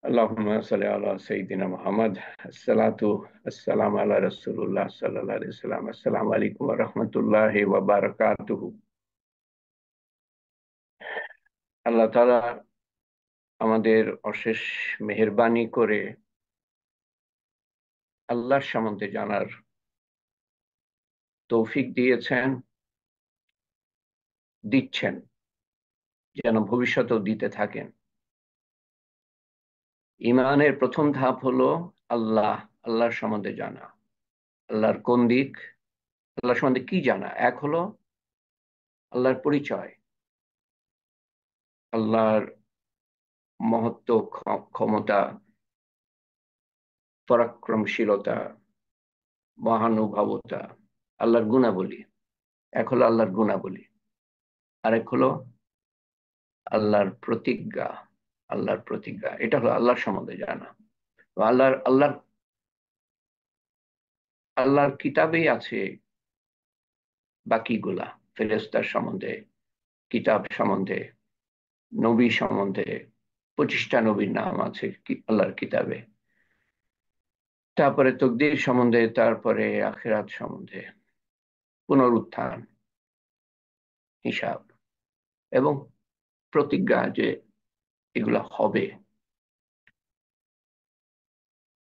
اللهم صل على سيدنا محمد الصلاة والسلام على رسول الله صلى الله عليه وسلم السلام عليكم ورحمة الله وبركاته। আল্লাহ তাআলা আমাদের অশেষ মেহেরবানি করে আল্লাহর সম্বন্ধে জানার তৌফিক দিয়েছেন, দিচ্ছেন, যেন ভবিষ্যতেও দিতে থাকেন। ঈমানের প্রথম ধাপ হলো আল্লাহর সম্বন্ধে জানা। আল্লাহর কোন দিক, আল্লাহর সম্বন্ধে কি জানা? এক হলো আল্লাহর পরিচয়, আল্লাহর মহত্ব, ক্ষমতা, পরাক্রমশীলতা, মহানুভবতা, আল্লাহর গুণাবলী। এক হলো আল্লাহর গুণাবলী, আরেক হলো আল্লাহর প্রতিজ্ঞা। এটা হলো আল্লাহর সম্বন্ধে জানা। তো আল্লাহর কিতাবেই আছে বাকিগুলা, ফেরেশতার সম্বন্ধে, কিতাব সম্বন্ধে, নবী সম্বন্ধে। 25টা নবীর নাম আছে আল্লাহর কিতাবে। তারপরে তকদীর সম্বন্ধে, তারপরে আখিরাত সম্বন্ধে, পুনরুত্থান, হিসাব এবং প্রতিজ্ঞা যে এগুলা হবে।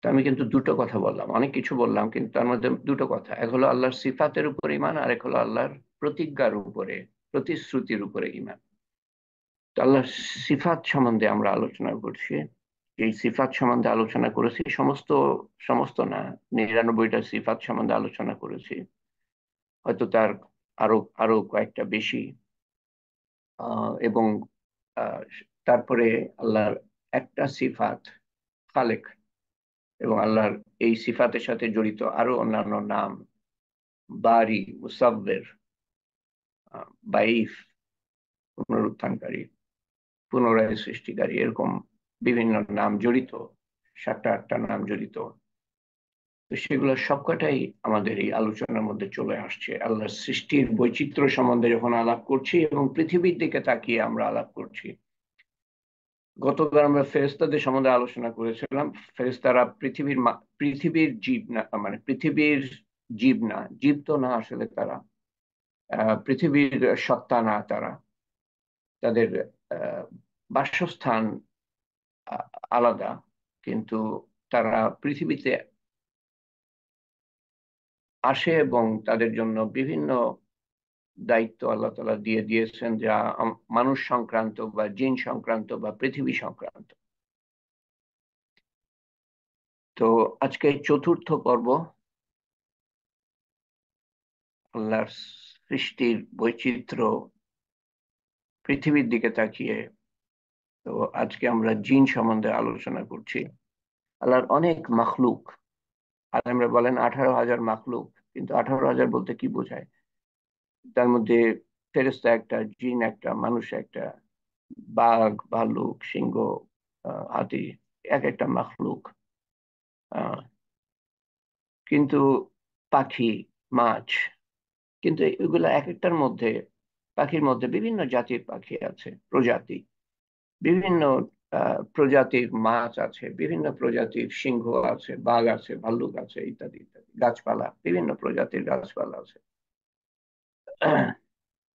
তো আমি কিন্তু দুটো কথা বললাম, অনেক কিছু বললাম, কিন্তু তার মধ্যে দুটো কথা। এক হলো আল্লাহর সিফাতের উপর ঈমান, আর এক হলো আল্লাহর প্রতিজ্ঞার উপরে, প্রতিশ্রুতির উপরে ঈমান। তো আল্লাহর সিফাত সম্বন্ধে আমরা আলোচনা করছি। এই সিফাত সম্বন্ধে আলোচনা করেছি, সমস্ত সমস্ত না, 99টা সিফাত সম্বন্ধে আলোচনা করেছি। হয়তো তার আরো আরো কয়েকটা বেশি। এবং আহ, তারপরে আল্লাহর একটা সিফাত খালেক, এবং আল্লাহর এই সিফাতের সাথে জড়িত আরো অন্যান্য নাম, বারি, মুসাব্বির, বাইফ, পুনরুত্থানকারী, পুনরায় সৃষ্টিকারী, এরকম বিভিন্ন নাম জড়িত, 7টা 8টা নাম জড়িত। তো সেগুলো সবকটাই আমাদের এই আলোচনার মধ্যে চলে আসছে। আল্লাহর সৃষ্টির বৈচিত্র্য সম্বন্ধে যখন আলাপ করছি এবং পৃথিবীর দিকে তাকিয়ে আমরা আলাপ করছি। গতবার আমরা ফেরেশতাদের সম্বন্ধে আলোচনা করেছিলাম। ফেরেশতারা পৃথিবীর জীব না, মানে পৃথিবীর জীব না, জীব তো না আসলে তারা, পৃথিবীর সত্তা না তারা। তাদের আহ, বাসস্থান আলাদা, কিন্তু তারা পৃথিবীতে আসে এবং তাদের জন্য বিভিন্ন দায়িত্ব আল্লাহ তাআলা দিয়ে দিয়েছেন, যা মানুষ সংক্রান্ত বা জিন সংক্রান্ত বা পৃথিবী সংক্রান্ত। তো আজকে চতুর্থ পর্ব, আল্লাহর সৃষ্টির বৈচিত্র্য, পৃথিবীর দিকে তাকিয়ে। তো আজকে আমরা জিন সম্বন্ধে আলোচনা করছি। আল্লাহর অনেক মাখলুক, আর আমরা বলেন 18,000 মাখলুক, কিন্তু 18,000 বলতে কি বোঝায়? তার মধ্যে ফেরেশতা একটা, জিন একটা, মানুষ একটা, বাঘ, ভালুক, সিংহ, হাতি, এক একটা মাখলুক। আহ, কিন্তু পাখি, মাছ, কিন্তু এগুলো এক একটার মধ্যে, পাখির মধ্যে বিভিন্ন জাতির পাখি আছে, প্রজাতি, বিভিন্ন প্রজাতির মাছ আছে, বিভিন্ন প্রজাতির সিংহ আছে, বাঘ আছে, ভাল্লুক আছে, ইত্যাদি ইত্যাদি। গাছপালা, বিভিন্ন প্রজাতির গাছপালা আছে।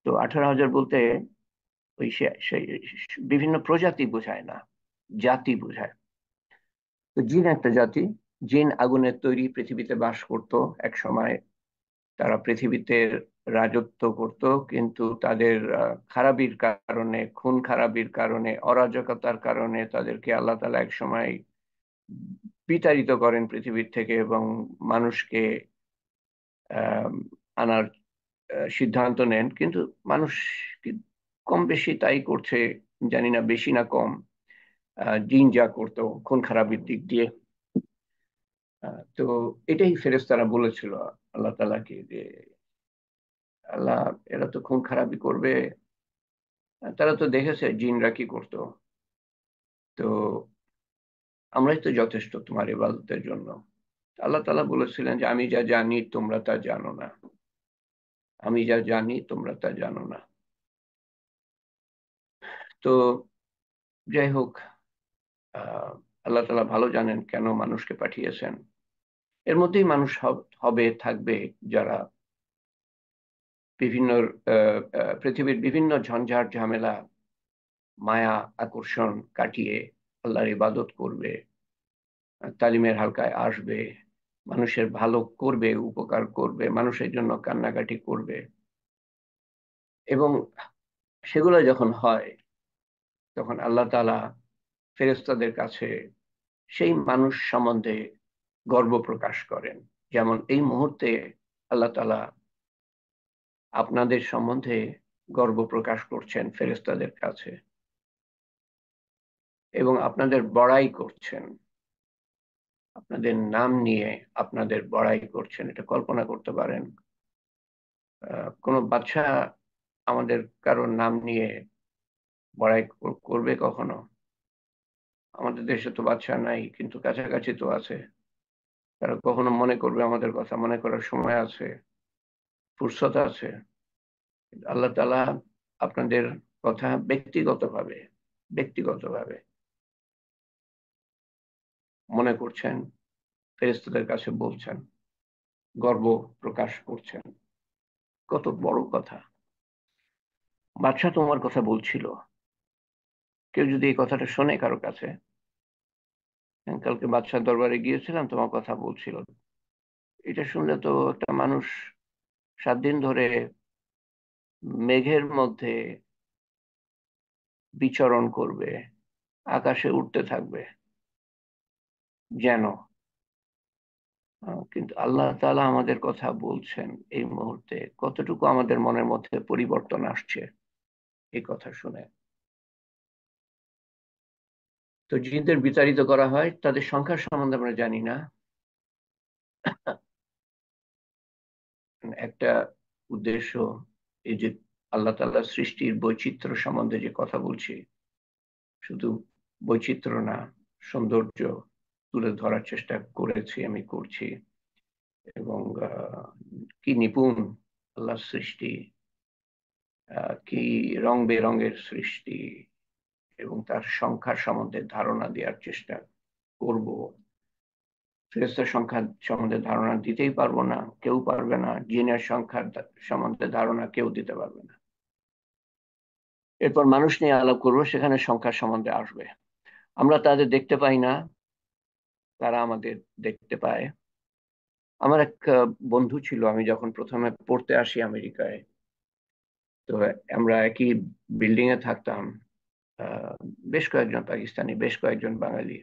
তো 18,000 বলতে ওই সেই বিভিন্ন প্রজাতি বোঝায় না, জাতি বোঝায়। তো জিন একটা জাতি। জিন আগুনের তৈরি, পৃথিবীতে বাস করত এক সময়। তারা পৃথিবীতে রাজত্ব করত, কিন্তু তাদের খারাপির কারণে, খুন খারাপির কারণে, অরাজকতার কারণে তাদেরকে আল্লাহ তাআলা এক সময় বিতাড়িত করেন পৃথিবীর থেকে, এবং মানুষকে আহ আনার সিদ্ধান্ত নেন। কিন্তু মানুষ কম বেশি তাই করছে, জানি না বেশি না কম। জিন যা করতো খুন খারাপির দিক দিয়ে, তো এটাই ফেরেশতারা বলেছিল আল্লাহ তাআলাকে যে, আল্লাহ, এরা তো খুন খারাপি করবে, তারা তো দেখেছে জিনরা কি করতো। তো আমরাই তো যথেষ্ট তোমার ইবাদতের জন্য। আল্লাহ তাআলা বলেছিলেন যে, আমি যা জানি তোমরা তা জানো না, আমি যা জানি তোমরা তা জানো না। তো যাই হোক, আল্লাহ তাআলা ভালো জানেন কেন মানুষকে পাঠিয়েছেন। এর মধ্যেই মানুষ হবে থাকবে যারা বিভিন্ন পৃথিবীর বিভিন্ন ঝঞ্ঝাট ঝামেলা, মায়া আকর্ষণ কাটিয়ে আল্লাহর ইবাদত করবে, তালিমের হালকায় আসবে, মানুষের ভালো করবে, উপকার করবে, মানুষের জন্য কান্নাকাটি করবে। এবং সেগুলো যখন হয় তখন আল্লাহ তাআলা ফেরেশতাদের কাছে সেই মানুষ সম্বন্ধে গর্ব প্রকাশ করেন। যেমন এই মুহূর্তে আল্লাহ তাআলা আপনাদের সম্বন্ধে গর্ব প্রকাশ করছেন ফেরেশতাদের কাছে এবং আপনাদের বড়াই করছেন, আপনাদের নাম নিয়ে আপনাদের বড়াই করছেন। এটা কল্পনা করতে পারেন? কোনো বাদশা আমাদের কারোর নাম নিয়ে বড়াই করবে কখনো? আমাদের দেশে তো বাদশা নাই, কিন্তু কাছাকাছি তো আছে। তারা কখনো মনে করবে আমাদের কথা? মনে করার সময় আছে, ফুরসত আছে? আল্লাহ তাআলা আপনাদের কথা ব্যক্তিগতভাবে ব্যক্তিগতভাবে মনে করছেন, ফেরেশতাদের কাছে বলছেন, গর্ব প্রকাশ করছেন। কত বড় কথা! বাদশা তোমার কথা বলছিল। কেউ যদি এই কথাটা শোনে কারো কাছে, কালকে বাদশার দরবারে গিয়েছিলাম, তোমার কথা বলছিল, এটা শুনলে তো একটা মানুষ 7 দিন ধরে মেঘের মধ্যে বিচরণ করবে, আকাশে উঠতে থাকবে যেন। কিন্তু আল্লাহ তাআলা আমাদের কথা বলছেন এই মুহূর্তে, কতটুকু আমাদের মনের মধ্যে পরিবর্তন আসছে এই কথা শুনে। তো জিনদের বিতাড়িত করা হয়, তাদের সংখ্যার সম্বন্ধে আমরা জানি না। একটা উদ্দেশ্য, এই যে আল্লাহ তাআলা সৃষ্টির বৈচিত্র্য সম্বন্ধে যে কথা বলছি, শুধু বৈচিত্র্য না, সৌন্দর্য তুলে ধরার চেষ্টা করেছি, আমি করছি। এবং কি নিপুণ আল্লাহর সৃষ্টি, কি রং বেরঙের সৃষ্টি, এবং তার সংখ্যার সম্বন্ধে ধারণা দেওয়ার চেষ্টা করব। ফেরেশতার সংখ্যা সম্বন্ধে ধারণা দিতেই পারবো না, কেউ পারবে না। জিনের সংখ্যার সম্বন্ধে ধারণা কেউ দিতে পারবে না। এরপর মানুষ নিয়ে আলাপ করবো, সেখানে সংখ্যার সম্বন্ধে আসবে। আমরা তাদের দেখতে পাই না, তারা আমাদের দেখতে পায়। আমার এক বন্ধু ছিল, আমি যখন প্রথমে পড়তে আসি আমেরিকায়, তো আমরা একই বিল্ডিং এ থাকতাম। আহ, বেশ কয়েকজন পাকিস্তানি, বেশ কয়েকজন বাঙালি।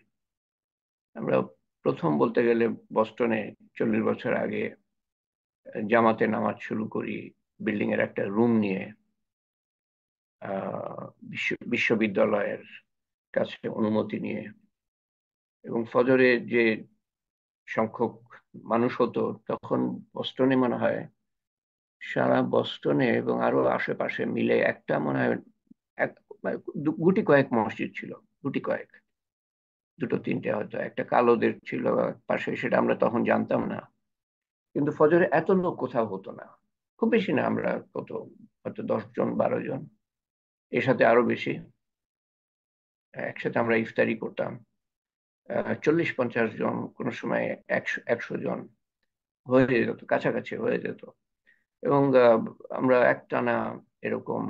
আমরা প্রথম বলতে গেলে বস্টনে 40 বছর আগে জামাতে নামাজ শুরু করি, বিল্ডিং এর একটা রুম নিয়ে। বিশ্ববিদ্যালয়ের কাছে অনুমতি নিয়ে। এবং ফজরে যে সংখ্যক মানুষ হতো তখন, বস্টনে মনে হয়, সারা বস্টনে এবং আরো আশেপাশে মিলে একটা মনে হয় এক মানে গুটি কয়েক মসজিদ ছিল। গুটি কয়েক, দুটো তিনটে হয়তো, একটা কালোদের ছিল পাশে, সেটা আমরা তখন জানতাম না। কিন্তু ফজরে এত লোক কোথাও হতো না, খুব বেশি না, আমরা কত, হয়তো 10 জন 12 জন, এর সাথে আরো বেশি। একসাথে আমরা ইফতারি করতাম, 40-50 জন, কোনো সময় 100-100 জন হয়ে যেত, কাছাকাছি হয়ে যেত। এবং আমরা একটানা এরকম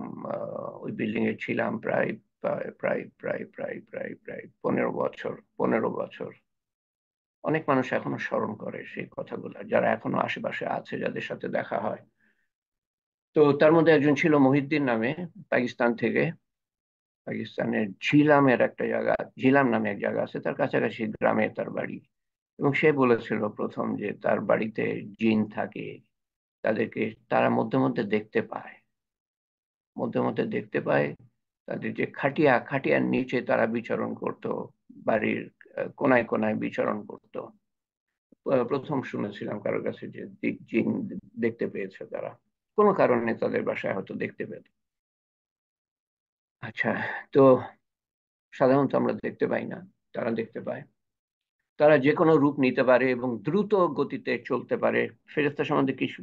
ওই বিল্ডিং এ ছিলাম প্রায় প্রায় প্রায় প্রায় প্রায় প্রায় প্রায় 15 বছর। 15 বছর। অনেক মানুষ এখনো স্মরণ করে সেই কথাগুলো, যারা এখনো আশেপাশে আছে, যাদের সাথে দেখা হয়। তো তার মধ্যে একজন ছিল মহিউদ্দিন নামে, পাকিস্তান থেকে। পাকিস্তানের ঝিলামের একটা জায়গা, ঝিলাম নামে এক জায়গা আছে, তার কাছাকাছি গ্রামে তার বাড়ি। এবং সে বলেছিল প্রথম যে তার বাড়িতে জিন থাকে, তাদেরকে তারা মধ্যে মধ্যে দেখতে পায়, মধ্যে মধ্যে দেখতে পায়। তাদের যে খাটিয়া, খাটিয়ার নিচে তারা বিচরণ করত, বাড়ির কোনায় কোনায় বিচরণ করত। প্রথম শুনেছিলাম কারোর কাছে যে জিন দেখতে পেয়েছে তারা, কোনো কারণে তাদের বাসায় হয়তো দেখতে পেত। আচ্ছা, তো সাধারণত আমরা দেখতে পাই না, তারা দেখতে পায়। তারা যে কোনো রূপ নিতে পারে এবং দ্রুত গতিতে চলতে পারে। ফেরেশতা সম্বন্ধে কিছু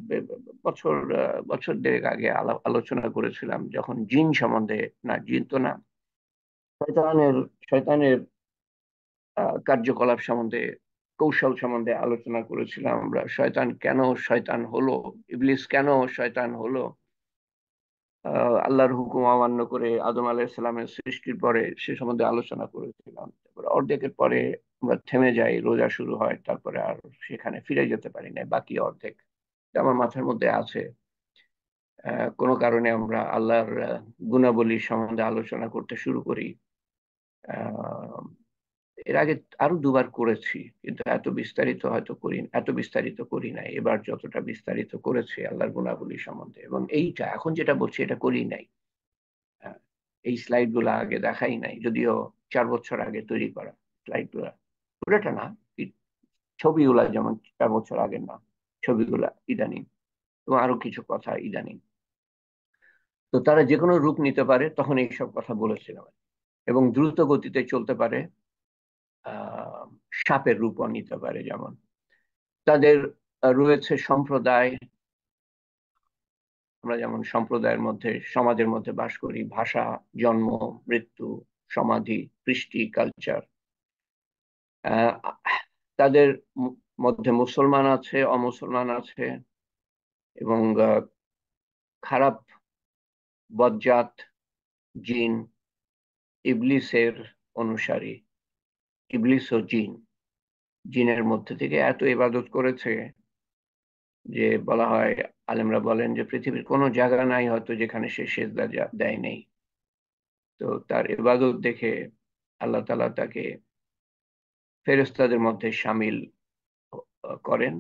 বছর দেড়েক আগে আলোচনা করেছিলাম, যখন জিন সম্বন্ধে, না জিন তো না, শয়তানের শয়তানের কার্যকলাপ সম্বন্ধে, কৌশল সম্বন্ধে আলোচনা করেছিলাম আমরা। শয়তান কেন শয়তান হলো, ইবলিস কেন শয়তান হলো, আল্লাহর হুকুম অমান্য করে আদম আলাইহিস সালামের সৃষ্টির পরে সে সম্বন্ধে আলোচনা করেছিলাম। তারপরে অর্ধেকের পরে আমরা থেমে যাই, রোজা শুরু হয়, তারপরে আর সেখানে ফিরে যেতে পারি না। বাকি অর্ধেক আমার মাথার মধ্যে আছে। কোনো কারণে আমরা আল্লাহর গুণাবলী সম্বন্ধে আলোচনা করতে শুরু করি। আহ, এর আগে আরো দুবার করেছি, কিন্তু এত বিস্তারিত করি নাই। এবার যতটা বিস্তারিত করেছি আল্লাহর গুণাবলী সম্বন্ধে, এবং এইটা এখন যেটা বলছি এটা করি নাই। আহ, এই স্লাইড গুলা আগে দেখাই নাই, যদিও 4 বছর আগে তৈরি করা স্লাইড গুলা। পুরোটা না, ছবিগুলা যেমন 4 বছর আগের না, ছবিগুলা ইদানিং, এবং আরো কিছু কথা ইদানিং। তো তারা যে কোনো রূপ নিতে পারে, তখন এইসব কথা বলেছিলাম। এবং দ্রুত গতিতে চলতে পারে, আহ সাপের রূপও নিতে পারে। যেমন তাদের রয়েছে সম্প্রদায়, আমরা যেমন সম্প্রদায়ের মধ্যে, সমাজের মধ্যে বাস করি, ভাষা, জন্ম, মৃত্যু, সমাধি, কৃষ্টি, কালচার। আহ, তাদের মধ্যে মুসলমান আছে, অমুসলমান আছে, এবং খারাপ, বজ্জাত, জিন, ইবলিসের অনুসারী। ইবলিস ও জিন, জিনের মধ্যে থেকে এত ইবাদত করেছে যে বলা হয়, আলেমরা বলেন যে পৃথিবীর কোনো জায়গা নাই হয়তো যেখানে সে সেজদা দেয় নেই। তো তার ইবাদত দেখে আল্লাহ তাআলা তাকে ফেরেশতাদের মধ্যে শামিল করেন।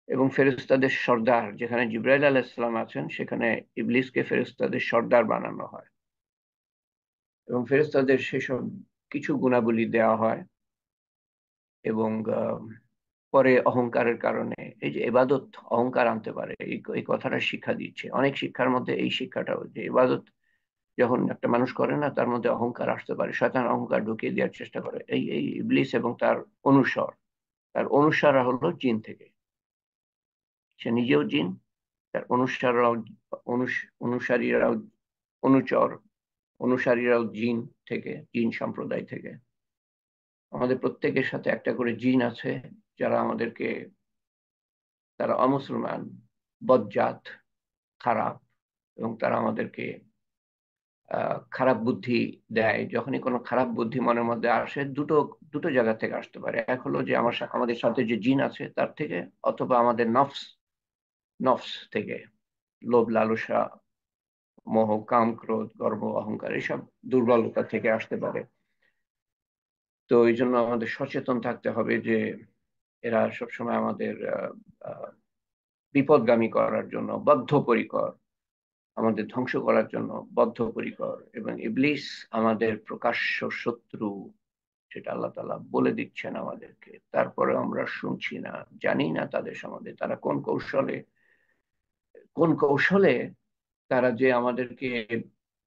এবং ফেরেশতাদের সর্দার, যেখানে জিবরাইল আলাইহিস সালাম আছেন, সেখানে ইবলিসকে ফেরেশতাদের সর্দার বানানো হয়। এবং ফেরেশতাদের সেসব কিছু গুণাবলী দেওয়া হয়। এবং পরে অহংকারের কারণে, এই যে ইবাদত অহংকার আনতে পারে, এই কথাটা শিক্ষা দিচ্ছে। অনেক শিক্ষার মধ্যে এই শিক্ষাটাও, যে ইবাদত যখন একটা মানুষ করে না, তার মধ্যে অহংকার আসতে পারে। শয়তান অহংকার ঢুকিয়ে দেওয়ার চেষ্টা করে। এই ইবলিস এবং তার অনুসাররা হলো জিন থেকে। সে নিজেও জিন, তার অনুসারীরাও অনুচর অনুসারীরাও জিন থেকে, জিন সম্প্রদায় থেকে। আমাদের প্রত্যেকের সাথে একটা করে জিন আছে, যারা আমাদেরকে, তারা অমুসলমান, বজ্জাত, খারাপ, এবং তারা আমাদেরকে খারাপ বুদ্ধি দেয়। যখনই কোনো খারাপ বুদ্ধি মনের মধ্যে আসে, দুটো দুটো জায়গা থেকে আসতে পারে। এক হলো যে আমাদের সাথে যে জিন আছে তার থেকে, অথবা আমাদের নফস নফস থেকে, লোভ, লালসা, মোহ, কাম, ক্রোধ, গর্ব, অহংকার, এসব দুর্বলতা থেকে আসতে পারে। তো এই জন্য আমাদের সচেতন থাকতে হবে যে এরা সবসময় আমাদের বিপদগামী করার জন্য বদ্ধপরিকর, আমাদের ধ্বংস করার জন্য বদ্ধপরিকর। এবং ইবলিস আমাদের প্রকাশ্য শত্রু, সেটা আল্লাহ তাআলা বলে দিচ্ছেন আমাদেরকে। তারপরে আমরা শুনছি না, জানি না তাদের সম্বন্ধে, তারা কোন কৌশলে তারা যে আমাদেরকে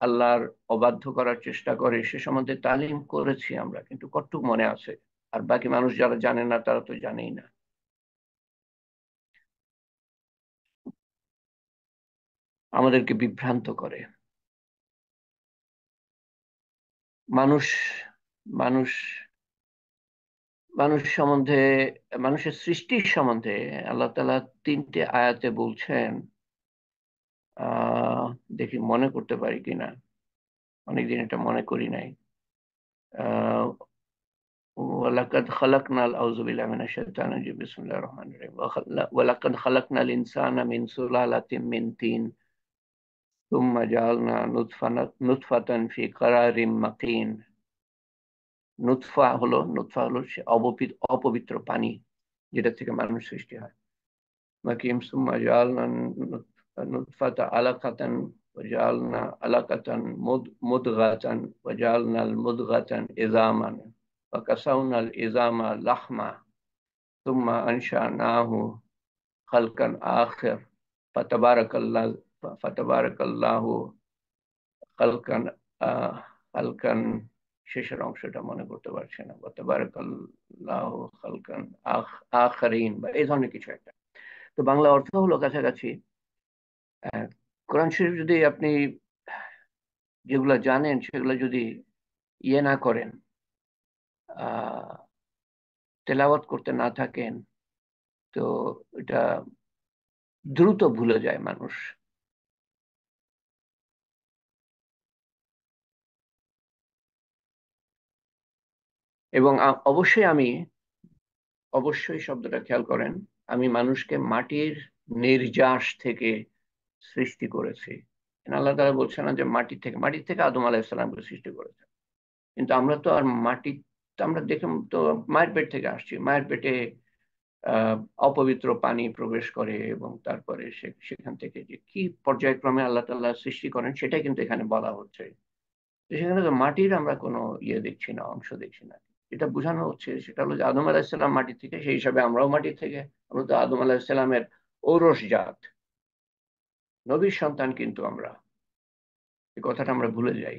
আল্লাহর অবাধ্য করার চেষ্টা করে, সে সম্বন্ধে তালিম করেছি আমরা, কিন্তু কতটুকু মনে আছে। আর বাকি মানুষ যারা জানে না, তারা তো জানেই না। আমাদেরকে বিভ্রান্ত করে। মানুষ মানুষ মানুষ সম্বন্ধে, মানুষের সৃষ্টির সম্বন্ধে আল্লাহ তাআলা 3টে আয়াতে বলছেন। আহ দেখি মনে করতে পারি কিনা, অনেকদিন এটা মনে করি নাই। আহ ওয়ালাকাদ খালাকনাল, আউযু বিল্লাহি মিনাশ শাইতানির রাজিম, বিসমিল্লাহির রহমানির রহিম। ওয়ালাকাদ খালাকনাল ইনসানা মিন সুলালাতিন মিন তিন সুম্মা জাআলনা নুতফাতান ফি কারারিম মাকিন। নুতফা হলো সে অপবিত্র পানি, যেটা থেকে মানুষ সৃষ্টি হয়। মাকিম সুম্মা জাআলনা নুতফাতা আলাকাতান ওয়াজআলনা আলাকাতান মুদগাতান ওয়াজআলনাল মুদগাতান ইযামান ওয়াকাসাউনাল ইযামা লাহমা সুম্মা আনশানাহু খালকান আখির ফাতাবারাকাল্লাহ ফাতাবারাকাল্লাহু খালকান আহ খালকান, শেষের অংশটা মনে করতে পারছি না, ফাতাবারাকাল্লাহু খালকান আখরিন, বা এই ধরনের কিছু একটা। তো বাংলা অর্থ হলো কাছাকাছি। আহ, কোরআন শরীফ যদি আপনি যেগুলো জানেন সেগুলো যদি ইয়ে না করেন, তেলাওয়াত করতে না থাকেন, তো এটা দ্রুত ভুলে যায় মানুষ। এবং অবশ্যই শব্দটা খেয়াল করেন, আমি মানুষকে মাটির নির্যাস থেকে সৃষ্টি করেছি। আল্লাহ তাআলা বলছেন না যে মাটি থেকে আদম আলাইহিস সালামকে সৃষ্টি করেছে। কিন্তু আমরা তো আর মাটি, আমরা দেখে তো মায়ের পেট থেকে আসছি, মায়ের পেটে আহ অপবিত্র পানি প্রবেশ করে এবং তারপরে সেখান থেকে যে কি পর্যায়ক্রমে আল্লাহ তাআলা সৃষ্টি করেন সেটাই কিন্তু এখানে বলা হচ্ছে। তো সেখানে তো মাটির আমরা কোনো দেখছি না, অংশ দেখছি না। যেটা বোঝানো হচ্ছে সেটা হলো যে আদম আলাইহিস সালাম মাটি থেকে, সেই হিসাবে আমরাও মাটি থেকে। আমরা তো আদম আলাইহিস সালামের ঔরস জাত, নবীর সন্তান কিন্তু আমরা, এই কথাটা আমরা ভুলে যাই।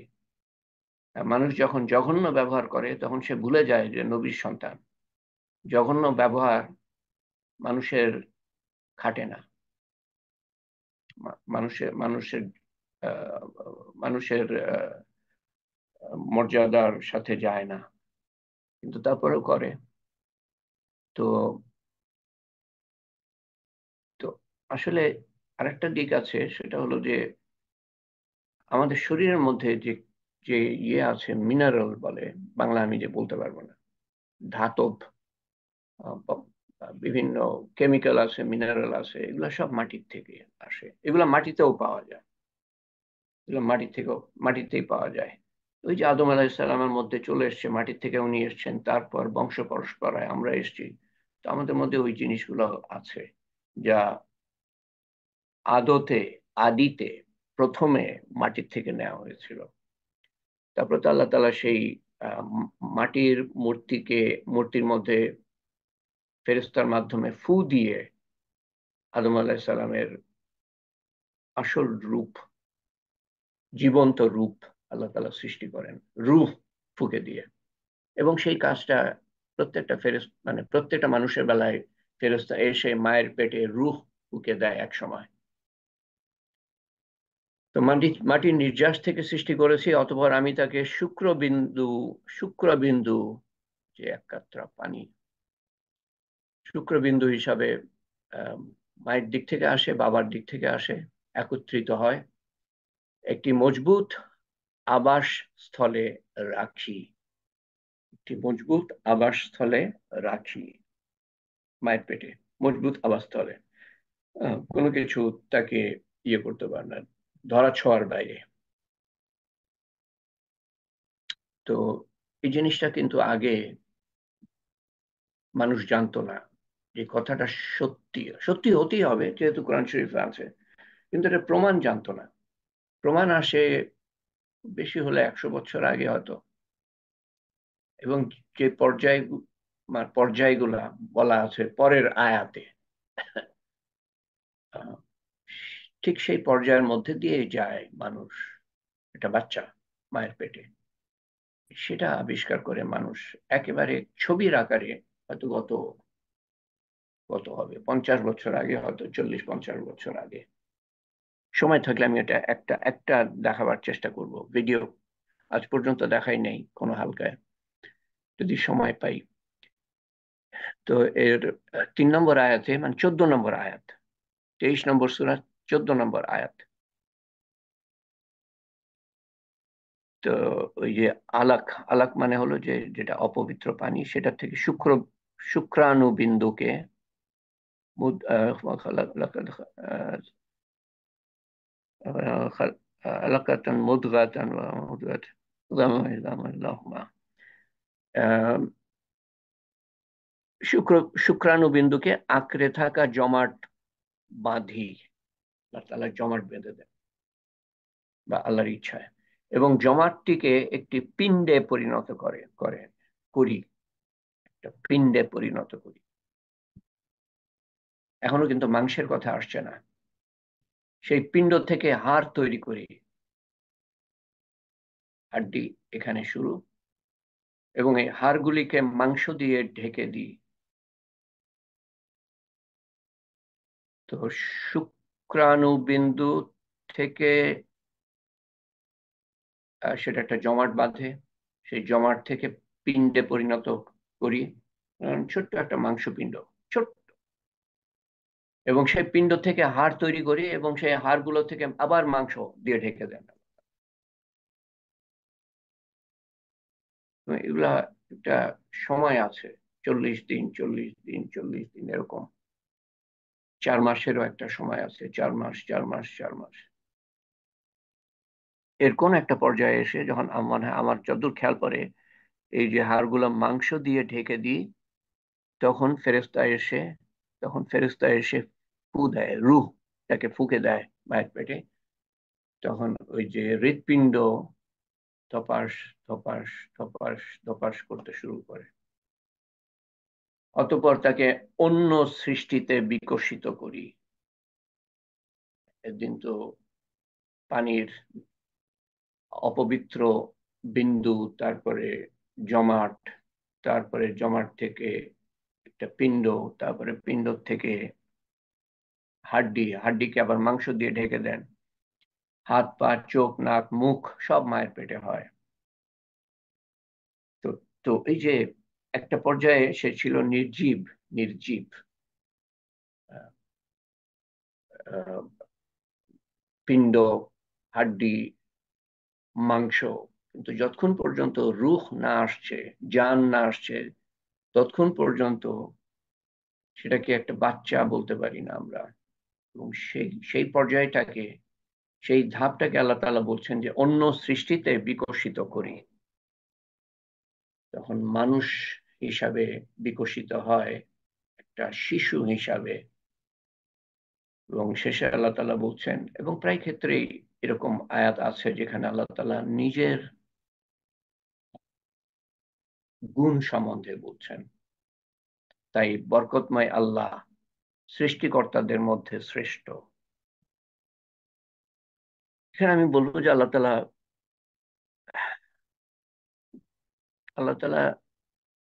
মানুষ যখন জঘন্য ব্যবহার করে তখন সে ভুলে যায় যে নবীর সন্তান। জঘন্য ব্যবহার মানুষের খাটে না, মানুষের মানুষের আহ, মানুষের মর্যাদার সাথে যায় না, কিন্তু তারপরেও করে। তো তো আসলে আরেকটা দিক আছে, সেটা হলো যে আমাদের শরীরের মধ্যে যে যে আছে, মিনারেল বলে, বাংলা আমি যে বলতে পারবো না, ধাতব, বিভিন্ন কেমিক্যাল আছে, মিনারেল আছে, এগুলো সব মাটির থেকে আসে। এগুলো মাটিতেও পাওয়া যায়, এগুলো মাটিতেই পাওয়া যায়। ওই যে আদম আলাইহিস সালামের মধ্যে চলে এসছে, মাটির থেকে উনি এসছেন, তারপর বংশ পরম্পরায় আমরা এসেছি। তো আমাদের মধ্যে ওই জিনিসগুলো আছে, যা আদতে আদিতে প্রথমে মাটির থেকে নেওয়া হয়েছিল। তারপর তো আল্লাহ তাআলা সেই আহ, মাটির মূর্তির মধ্যে ফেরেশতার মাধ্যমে ফু দিয়ে আদম আলাইহিস সালামের আসল রূপ, জীবন্ত রূপ আল্লাহ তাআলা সৃষ্টি করেন, রূহ ফুঁকে দিয়ে। এবং সেই কাজটা প্রত্যেকটা মানুষের বেলায় ফেরেশতা এসে মায়ের পেটে রূহ ফুঁকে দেয় এক সময়। তো মাটির নির্যাস থেকে সৃষ্টি করেছি, অতঃপর আমি তাকে শুক্রবিন্দু, যে এক কাতরা পানি, শুক্রবিন্দু হিসাবে আহ, মায়ের দিক থেকে আসে, বাবার দিক থেকে আসে, একত্রিত হয়, একটি মজবুত আবাস স্থলে রাখি, একটি মজবুত আবাস স্থলে রাখি, মায়ের পেটে মজবুত আবাস স্থলে। কোনো কিছু তাকে করতে পারে না, ধরা ছোঁয়ার বাইরে। তো এই জিনিসটা কিন্তু আগে মানুষ জানতো না, যে কথাটা সত্যি সত্যি হতেই হবে যেহেতু কোরআন শরীফে আছে, কিন্তু এটা প্রমাণ জানতো না। প্রমাণ আসে বেশি হলে 100 বছর আগে হয়তো। এবং যে পর্যায়গুলা বলা আছে পরের আয়াতে, আহ, ঠিক সেই পর্যায়ের মধ্যে দিয়ে যায় মানুষ, এটা বাচ্চা মায়ের পেটে, সেটা আবিষ্কার করে মানুষ একেবারে ছবির আকারে, হয়তো গত কত হবে 50 বছর আগে, হয়তো 40-50 বছর আগে। সময় থাকলে আমি এটা একটা একটা দেখাবার চেষ্টা করব, ভিডিও আজ পর্যন্ত দেখাই নেই কোনো হালকায়, যদি সময় পাই। তো এর 3 নম্বর আয়াতে, মানে 14 নম্বর আয়াত, 23 নম্বর সূরা, 14 নম্বর আয়াত। তো ওই যে আলাক, আলাক মানে হলো যে যেটা অপবিত্র পানি, সেটা থেকে শুক্রাণু বিন্দুকে আলাকাতান মুদগাতান ওয়া মুদগাত শুক্র শুক্রাণু বিন্দুকে আঁকড়ে থাকা জমাট বাঁধি, আল্লাহ তাআলা জমাট বেঁধে দেন বা আল্লাহর ইচ্ছায়, এবং জমাটটিকে একটি পিণ্ডে পরিণত করি, একটা পিণ্ডে পরিণত করি। এখনো কিন্তু মাংসের কথা আসছে না। সেই পিণ্ড থেকে হাড় তৈরি করি, হাড্ডি এখানে শুরু, এবং এই হাড়গুলিকে মাংস দিয়ে ঢেকে দিই। তো শুক্রাণু বিন্দু থেকে সেটা একটা জমাট বাঁধে, সেই জমাট থেকে পিণ্ডে পরিণত করি, ছোট্ট একটা মাংসপিণ্ড, ছোট্ট। এবং সেই পিণ্ড থেকে হাড় তৈরি করি এবং সেই হাড়গুলো থেকে আবার মাংস দিয়ে ঢেকে দেন। তো এগুলা একটা সময় আছে, 40 দিন 40 দিন 40 দিন এরকম। 4 মাসেরও একটা সময় আছে, 4 মাস 4 মাস 4 মাস। এর কোন একটা পর্যায়ে এসে যখন মানে আমার যতদূর খেয়াল করে, এই যে হাড়গুলো মাংস দিয়ে ঢেকে দিই, তখন ফেরেশতা এসে তখন ফেরেশতা এসে ফু দেয়, রূহ তাকে ফুঁকে দেয় মায়ের পেটে। তখন ওই যে হৃৎপিণ্ড ধপাস ধপাস ধপাস ধপাস করতে শুরু করে। অতঃপর তাকে অন্য সৃষ্টিতে বিকশিত করি। একদিন তো পানির অপবিত্র বিন্দু, তারপরে জমাট, তারপরে জমাট থেকে একটা পিণ্ড, তারপরে পিণ্ড থেকে হাড্ডি, হাড্ডিকে আবার মাংস দিয়ে ঢেকে দেন। হাত পা চোখ নাক মুখ সব মায়ের পেটে হয়। তো তো এই যে একটা পর্যায়ে সে ছিল নির্জীব, নির্জীব আহ, আহ, পিণ্ড, হাড্ডি, মাংস। কিন্তু যতক্ষণ পর্যন্ত রূহ না আসছে, জান না আসছে, ততক্ষণ পর্যন্ত সেটাকে একটা বাচ্চা বলতে পারি না আমরা। এবং সেই সেই পর্যায়টাকে, সেই ধাপটাকে আল্লাহ তাআলা বলছেন যে অন্য সৃষ্টিতে বিকশিত করি। তখন মানুষ হিসাবে বিকশিত হয়, একটা শিশু হিসাবে। এবং শেষে আল্লাহ তাআলা বলছেন, এবং প্রায় ক্ষেত্রেই এরকম আয়াত আছে যেখানে আল্লাহ তাআলা নিজের গুণ সম্বন্ধে বলছেন। তাই বরকতময় আল্লাহ সৃষ্টিকর্তাদের মধ্যে শ্রেষ্ঠ। এখানে আমি বলবো যে আল্লাহ তাআলা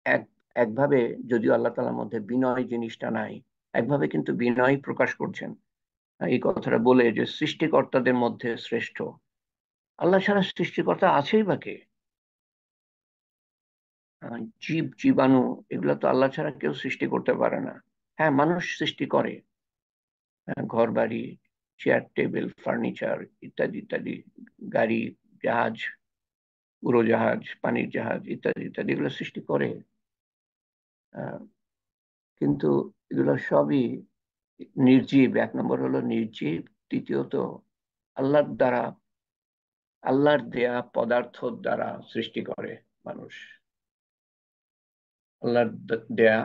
এক একভাবে, যদিও আল্লাহ তাআলার মধ্যে বিনয় জিনিসটা নাই, একভাবে কিন্তু বিনয় প্রকাশ করছেন এই কথাটা বলে যে সৃষ্টিকর্তাদের মধ্যে শ্রেষ্ঠ। আল্লাহ ছাড়া সৃষ্টিকর্তা আছেই বা কে? জীব জীবাণু এগুলো তো আল্লাহ ছাড়া কেউ সৃষ্টি করতে পারে না। হ্যাঁ, মানুষ সৃষ্টি করে, ঘর বাড়ি, চেয়ার টেবিল ফার্নিচার ইত্যাদি ইত্যাদি, গাড়ি, জাহাজ, উড়োজাহাজ, পানির জাহাজ ইত্যাদি ইত্যাদি, এগুলো সৃষ্টি করে। আহ, কিন্তু এগুলো সবই নির্জীব। এক নম্বর হলো নির্জীব, দ্বিতীয়ত আল্লাহর দ্বারা, আল্লাহর দেয়া পদার্থ দ্বারা সৃষ্টি করে মানুষ। আল্লাহর দেয়া,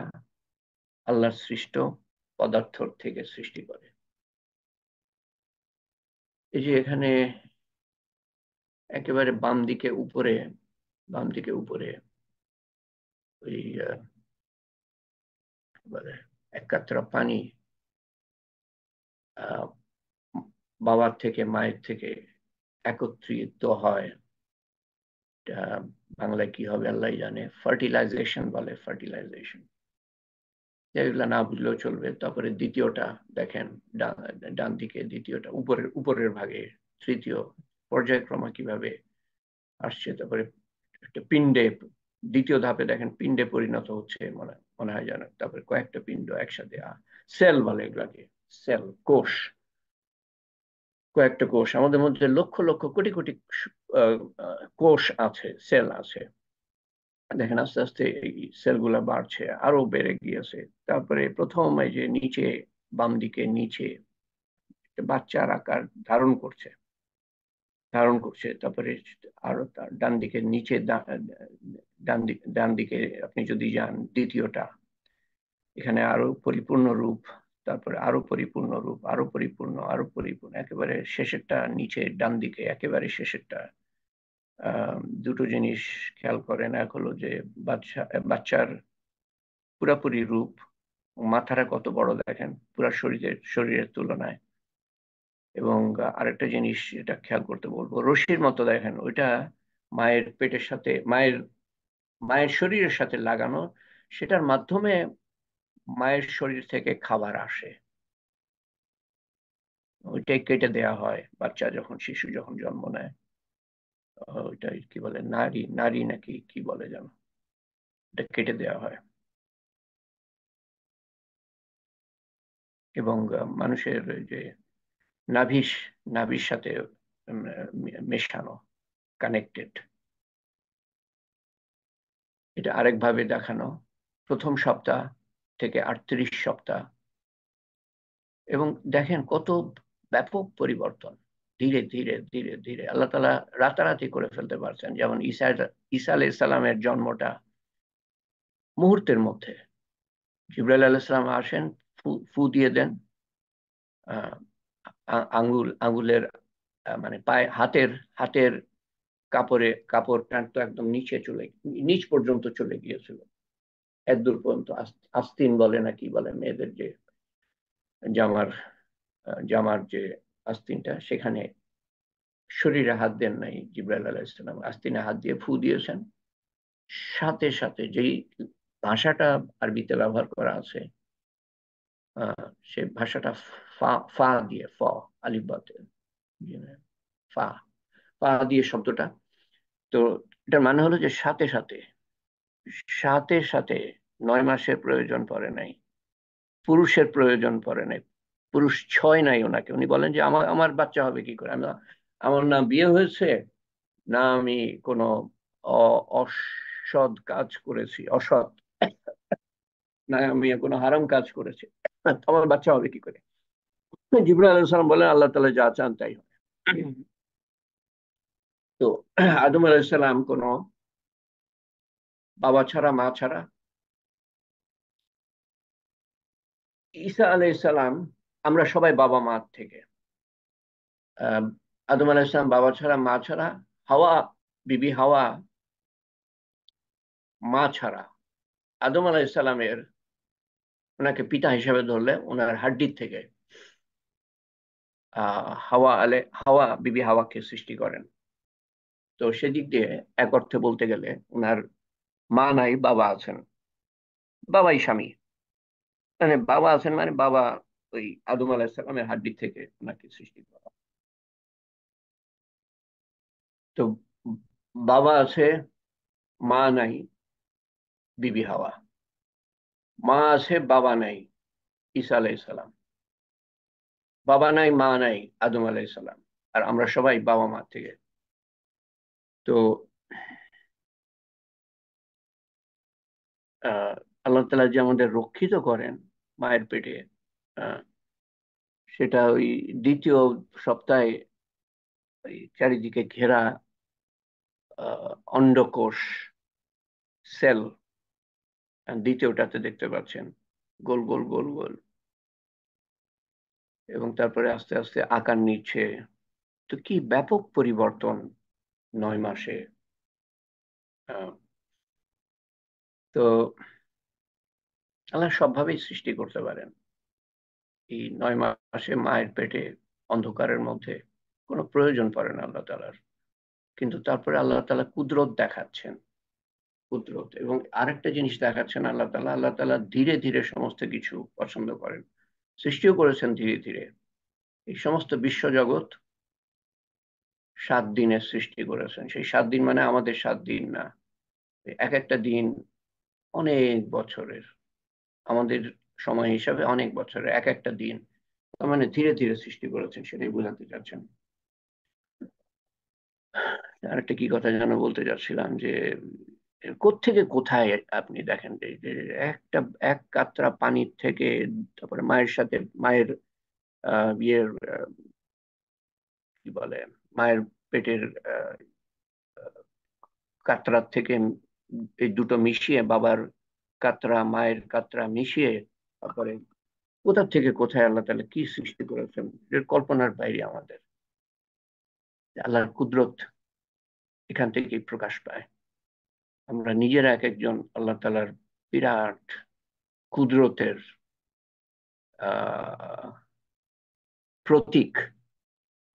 আল্লাহর সৃষ্ট পদার্থ থেকে সৃষ্টি করে। এই যে এখানে একেবারে বাম দিকে উপরে ওই বলে এক কাতরা পানি আহ বাবার থেকে মায়ের থেকে একত্রিত হয়। এটা বাংলায় কি হবে আল্লাহ জানে, ফার্টিলাইজেশন বলে, ফার্টিলাইজেশন। এগুলা না বুঝলেও চলবে। তারপরে দ্বিতীয়টা দেখেন, ডান দিকে দ্বিতীয়টা, উপরের উপরের ভাগে তৃতীয় পর্যায়ক্রমে কিভাবে আসছে। তারপরে একটা পিণ্ডে, দ্বিতীয় ধাপে দেখেন পিণ্ডে পরিণত হচ্ছে, মনে মনে হয় যেন। তারপরে কয়েকটা পিণ্ড একসাথে, সেল বলে এগুলাকে, সেল, কোষ। কয়েকটা কোষ, আমাদের মধ্যে লক্ষ লক্ষ কোটি কোটি কোষ আছে, সেল আছে। দেখেন আস্তে আস্তে এই সেলগুলা বাড়ছে, আরো বেড়ে গিয়েছে। তারপরে প্রথম এই যে নিচে, বাম দিকে নিচে একটা বাচ্চার আকার ধারণ করছে, ধারণ করছে। তারপরে আরো তার ডান দিকে নিচে, ডান দিকে আপনি যদি যান দ্বিতীয়টা, এখানে আরো পরিপূর্ণ রূপ। তারপরে আরো পরিপূর্ণ রূপ, আরো পরিপূর্ণ, আরো পরিপূর্ণ, একেবারে শেষেরটা নিচে ডান দিকে একেবারে শেষেরটা। দুটো জিনিস খেয়াল করেন। এক হলো যে বাচ্চার পুরাপুরি রূপ, মাথাটা কত বড় দেখেন পুরা শরীরের তুলনায়। এবং আরেকটা জিনিস এটা খেয়াল করতে বলবো, রশির মতো দেখেন ওইটা মায়ের পেটের সাথে, মায়ের মায়ের শরীরের সাথে লাগানো, সেটার মাধ্যমে মায়ের শরীর থেকে খাবার আসে। ওইটাই কেটে দেয়া হয় বাচ্চা যখন, শিশু যখন জন্ম নেয়। ওইটাই কি বলে, নারী নারী নাকি কি বলে যেন, এটা কেটে দেওয়া হয়। এবং মানুষের যে নাভিস নাভির সাথে মেশানো, কানেক্টেড। এটা আরেকভাবে দেখানো প্রথম সপ্তাহ থেকে 38 সপ্তাহ। এবং দেখেন কত ব্যাপক পরিবর্তন, ধীরে ধীরে ধীরে ধীরে আল্লাহ তাআলা রাতারাতি করে ফেলতে পারছেন। যেমন ঈসা আলাইহিস সালামের জন্মটা মুহূর্তের মধ্যে, জিবরাইল আলাইহিস সালাম আসেন, ফু দিয়ে দেন, আঙ্গুলের মানে পায়ে হাতের হাতের কাপড়টা তো একদম নিচ পর্যন্ত চলে গিয়েছিল, এতদূর পর্যন্ত। আস্তিন বলে না কি বলে মেয়েদের যে জামার জামার যে আস্তিনটা, সেখানে শরীরে হাত দেন নাই জিবরাইল আলাইহিস সালাম, আস্তিনে হাত দিয়ে ফু দিয়েছেন। সাথে সাথে যেই ভাষাটা আরবিতে ব্যবহার করা আছে, সে ভাষাটা ফা ফা দিয়ে, আলিফ বাতে ফা ফা দিয়ে শব্দটা, তো এটার মানে হলো যে সাথে সাথে, সাথে সাথে 9 মাসের প্রয়োজন পড়ে নাই, পুরুষের প্রয়োজন পড়ে নাই, পুরুষ ছয় নাই ওনাকে। উনি বলেন যে আমার আমার বাচ্চা হবে কি করে, আমার না বিয়ে হয়েছে, না আমি কোনো অসৎ কাজ করেছি, না আমি কোনো হারাম কাজ করেছি, আমার বাচ্চা হবে কি করে। জিবরাইল আলাইহিস সালাম বলেন আল্লাহ তাআলা যা চান তাই হয়। তো আদম আলাইহিস সালাম কোনো বাবা ছাড়া মা ছাড়া, ঈসা আলাইহিস সালাম, আমরা সবাই বাবা মা থেকে। আদম আলাইহিস সালাম বাবা ছাড়া মা ছাড়া, বিবি হাওয়া মা ছাড়া। আদম আলাইহিস সালামের, ওনাকে পিতা হিসেবে ধরলে ওনার হাড্ডির থেকে বিবি হাওয়াকে সৃষ্টি করেন। তো সেদিক দিয়ে এক অর্থে বলতে গেলে ওনার মা নাই, বাবা আছেন, বাবাই স্বামী, মানে বাবা আছেন, মানে বাবা ওই আদম আলাইহিস সালামের হাড্ডি থেকে ওনাকে সৃষ্টি করা। তো বাবা আছে, মা নাই, বিবি হাওয়া। মা আছে, বাবা নাই, ঈসা আলাইহিস সালাম। বাবা নাই, মা নাই, আদম আলাইহিস সালাম। আর আমরা সবাই বাবা মা থেকে। তো আহ আল্লাহ তাআলা যে আমাদের রক্ষিত করেন মায়ের পেটে, আহ, সেটা ওই দ্বিতীয় সপ্তাহে ওই চারিদিকে ঘেরা অন্ডকোষ সেল, দ্বিতীয়টাতে দেখতে পাচ্ছেন গোল গোল গোল গোল, এবং তারপরে আস্তে আস্তে আকার নিচ্ছে। তো কি ব্যাপক পরিবর্তন 9 মাসে। আহ, তো আল্লাহ সবভাবেই সৃষ্টি করতে পারেন। এই 9 মাসে মায়ের পেটে অন্ধকারের মধ্যে কোনো প্রয়োজন পড়ে না আল্লাহ তাআলার। কিন্তু তারপরে আল্লাহ তাআলা কুদরত দেখাচ্ছেন, কুদরত। এবং আরেকটা জিনিস দেখাচ্ছেন আল্লাহ তাআলা ধীরে ধীরে সমস্ত কিছু পছন্দ করেন, সৃষ্টিও করেছেন ধীরে ধীরে। এই সমস্ত বিশ্বজগৎ 7 দিনের সৃষ্টি করেছেন। সেই 7 দিন মানে আমাদের 7 দিন না, এক একটা দিন অনেক বছরের, আমাদের সময় হিসাবে অনেক বছরের এক একটা দিন। তার মানে ধীরে ধীরে সৃষ্টি করেছেন, সেটাই বোঝাতে চাচ্ছেন। আরেকটা কি কথা যেন বলতে যাচ্ছিলাম, যে কোত্থেকে কোথায় আপনি দেখেন যে একটা এক কাতরা পানির থেকে, তারপরে মায়ের সাথে মায়ের বিয়ের কি বলে, মায়ের পেটের কাতরার থেকে এই দুটো মিশিয়ে, বাবার কাতরা মায়ের কাতরা মিশিয়ে, তারপরে কোথা থেকে কোথায় আল্লাহ তাআলা কি সৃষ্টি করেছেন, এর কল্পনার বাইরে আমাদের। আল্লাহর কুদরত এখান থেকেই প্রকাশ পায়। আমরা নিজেরা এক একজন আল্লাহ তাআলার বিরাট কুদরতের আহ প্রতীক,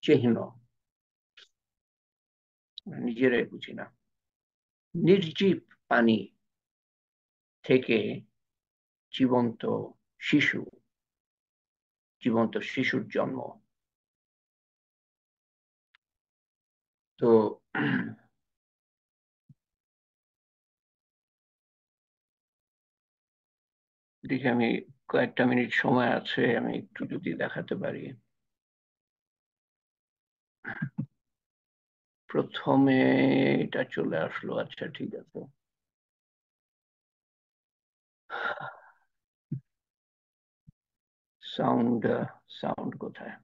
চিহ্ন, নিজেরাই বুঝি না। নির্জীব পানি থেকে জীবন্ত শিশু, জীবন্ত শিশুর জন্ম। তো দেখি আমি কয়েকটা মিনিট সময় আছে, আমি একটু যদি দেখাতে পারি। প্রথমে এটা চলে আসলো, আচ্ছা ঠিক আছে। সাউন্ড, সাউন্ড কোথায়?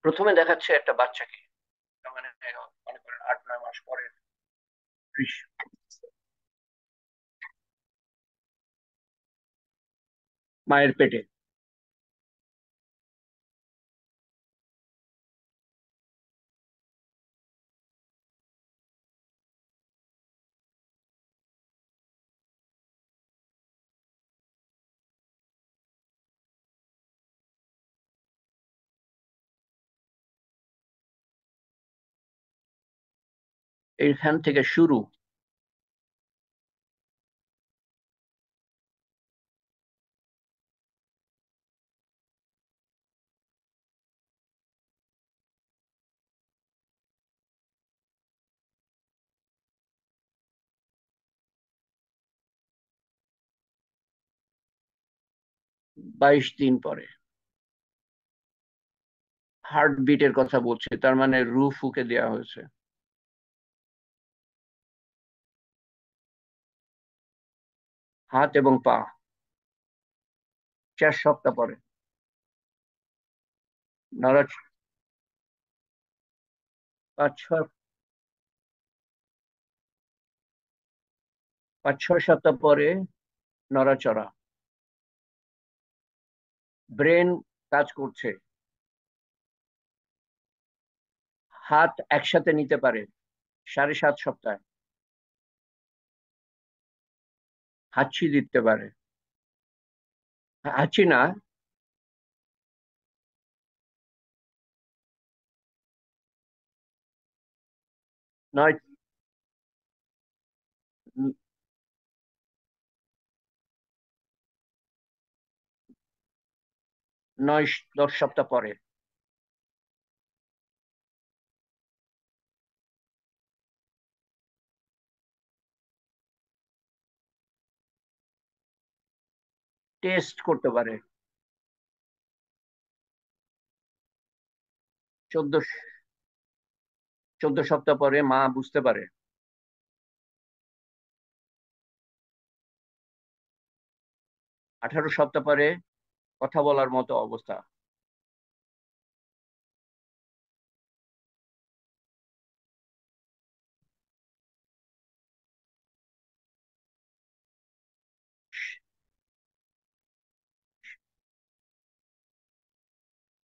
প্রথমে দেখাচ্ছে একটা বাচ্চাকে, তার মানে মনে করেন 8-9 মাস পরে দৃশ্য। মায়ের পেটে। এইখান থেকে শুরু। 22 দিন পরে। হার্ট বিটের কথা বলছে, তার মানে রু ফুকে দেওয়া হয়েছে। হাত এবং পা। 4 সপ্তাহ পরে। নড়া। 5-6, 5-6 সপ্তাহ পরে নড়াচড়া। ব্রেন কাজ করছে। হাত একসাথে নিতে পারে 7.5 সপ্তাহে। হাঁচি দিতে পারে। হাঁচি না। 9, 9-10 সপ্তাহ পরে। টেস্ট করতে পারে। 14, 14 সপ্তাহ পরে মা বুঝতে পারে। 18 সপ্তাহ পরে কথা বলার মতো অবস্থা।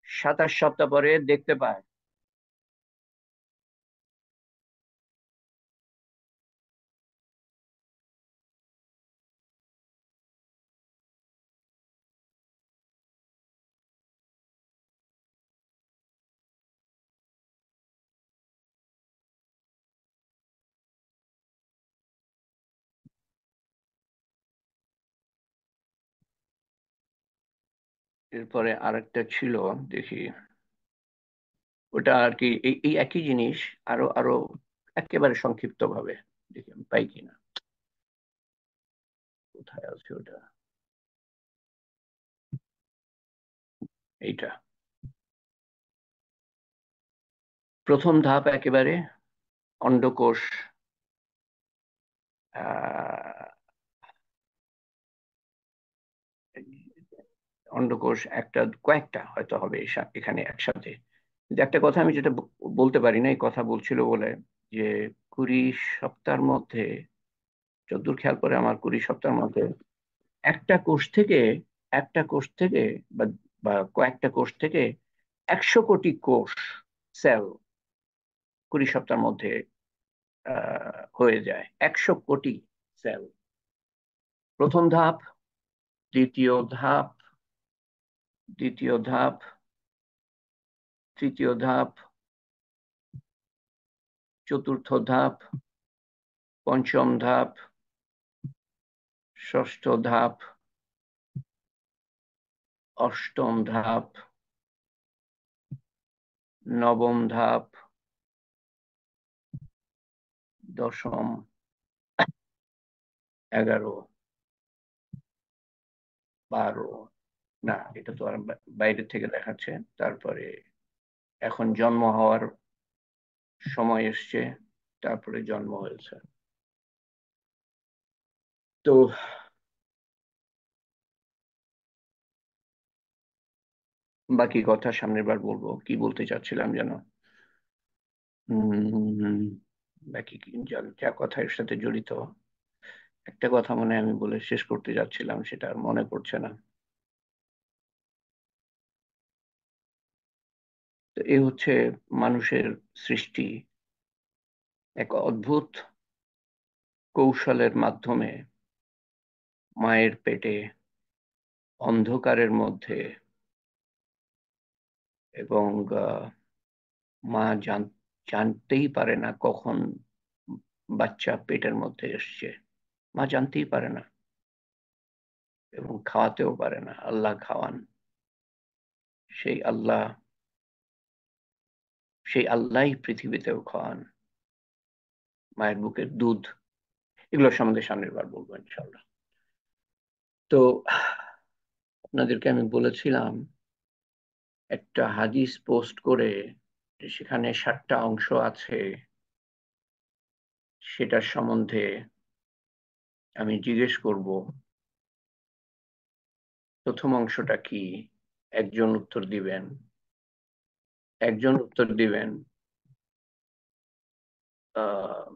27 সপ্তাহ পরে দেখতে পায়। এরপরে আরেকটা ছিল, দেখি। ওটা আর কি এই এই একই জিনিস, আরো আরো একেবারে সংক্ষিপ্ত ভাবে দেখি আমি পাই কিনা। কোথায় আছে ওটা? এইটা। প্রথম ধাপ একেবারে অন্ডকোষ। আহ, অন্ডকোষ একটা, কয়েকটা হয়তো হবে এখানে একসাথে। কিন্তু একটা কথা আমি যেটা বলতে পারি না, এই কথা বলছিল বলে, যে 20 সপ্তাহের মধ্যে, যতদূর খেয়াল করে আমার, 20 সপ্তাহের মধ্যে একটা কোষ থেকে, একটা কোষ থেকে বা বা কয়েকটা কোষ থেকে 100 কোটি কোষ, সেল, 20 সপ্তাহের মধ্যে হয়ে যায়। 100 কোটি সেল। প্রথম ধাপ, দ্বিতীয় ধাপ, দ্বিতীয় ধাপ, তৃতীয় ধাপ, চতুর্থ ধাপ, পঞ্চম ধাপ, ষষ্ঠ ধাপ, অষ্টম ধাপ, নবম ধাপ, দশম, 11। 12, না এটা তো আর বাইরে থেকে দেখাচ্ছে। তারপরে এখন জন্ম হওয়ার সময় এসছে, তারপরে জন্ম হয়েছে। তো বাকি কথা সামনের বার বলবো। কি বলতে চাচ্ছিলাম যেন, উম বাকি যা যা কথা এর সাথে জড়িত, একটা কথা মনে হয় আমি বলে শেষ করতে যাচ্ছিলাম, সেটা আর মনে পড়ছে না। তো এই হচ্ছে মানুষের সৃষ্টি, এক অদ্ভুত কৌশলের মাধ্যমে মায়ের পেটে অন্ধকারের মধ্যে, এবং মা জানতেই পারে না কখন বাচ্চা পেটের মধ্যে এসছে। মা জানতেই পারে না এবং খাওয়াতেও পারে না, আল্লাহ খাওয়ান। সেই আল্লাহ, সেই আল্লাহই পৃথিবীতেও খাওয়ান, মায়ের বুকের দুধ। এগুলো সম্বন্ধে সামনের বার বলবো ইনশাল্লাহ। তো আপনাদেরকে আমি বলেছিলাম একটা হাদিস পোস্ট করে, সেখানে 7টা অংশ আছে, সেটার সম্বন্ধে আমি জিজ্ঞেস করব। প্রথম অংশটা কি, একজন উত্তর দিবেন। একজন উত্তর দিবেন আহ,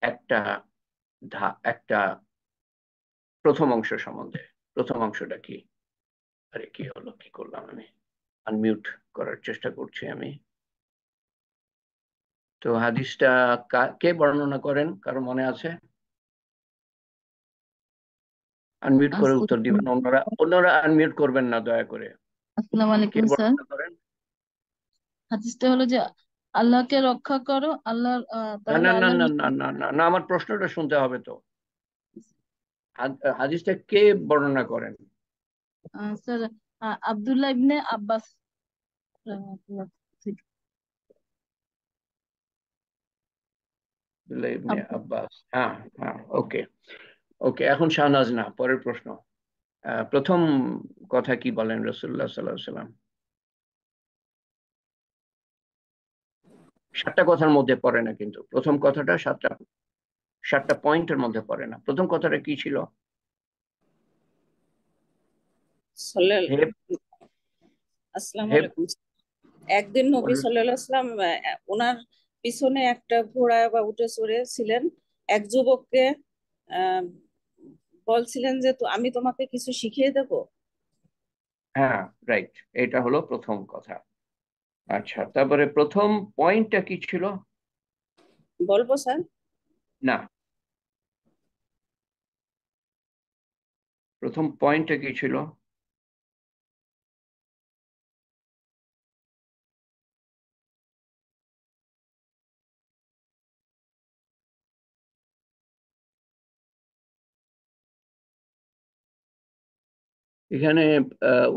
একটা একটা প্রথম অংশ সম্বন্ধে। প্রথম অংশটা কি? আরে কি হলো, কি করলাম আমি? আনমিউট করার চেষ্টা করছি আমি। তো হাদিসটা কে বর্ণনা করেন, কারো মনে আছে? আনমিউট করে উত্তর দিবেন। অন্যরা অন্যরা আনমিউট করবেন না দয়া করে। আসসালামু কে আলাইকুম স্যার। বর্ণনা করেন? হাদিসটা হলো যে আল্লাহকে রক্ষা করো, না তাহলে না না আল্লাহর না না না না না, আমার প্রশ্নটা শুনতে হবে তো। হাদিসটা কে বর্ণনা করেন? স্যার আব্দুল্লাহ ইবনে আব্বাস রাহিমাহুল্লাহ থেকে। আব্দুল্লাহ ইবনে আব্দুল- আব্বাস, হ্যাঁ হ্যাঁ, ওকে। ওকে, এখন শাহনাজ, না পরের প্রশ্ন। প্রথম কথা কি বলেন রাসূলুল্লাহ সাল্লাল্লাহু আলাইহি সাল্লাম? 7টা কথার মধ্যে পড়ে না কিন্তু, প্রথম কথাটা 7টা পয়েন্টের মধ্যে পড়ে না। প্রথম কথাটা কি ছিল? সাল্লাল- হে আসসালামু হে আলাইকুম। একদিন নবী বল- সাল্লাল্লাহু আলাইহি সাল্লাম ওনার পিছনে একটা ঘোড়া বা উটে চড়ে ছিলেন। এক যুবককে আহ, বলছিলেন যে তো আমি তোমাকে কিছু শিখিয়ে দেব। হ্যাঁ, রাইট, এটা হলো প্রথম কথা। আচ্ছা, তারপরে প্রথম পয়েন্টটা কি ছিল? বলবো স্যার? না, প্রথম পয়েন্টটা কি ছিল? এখানে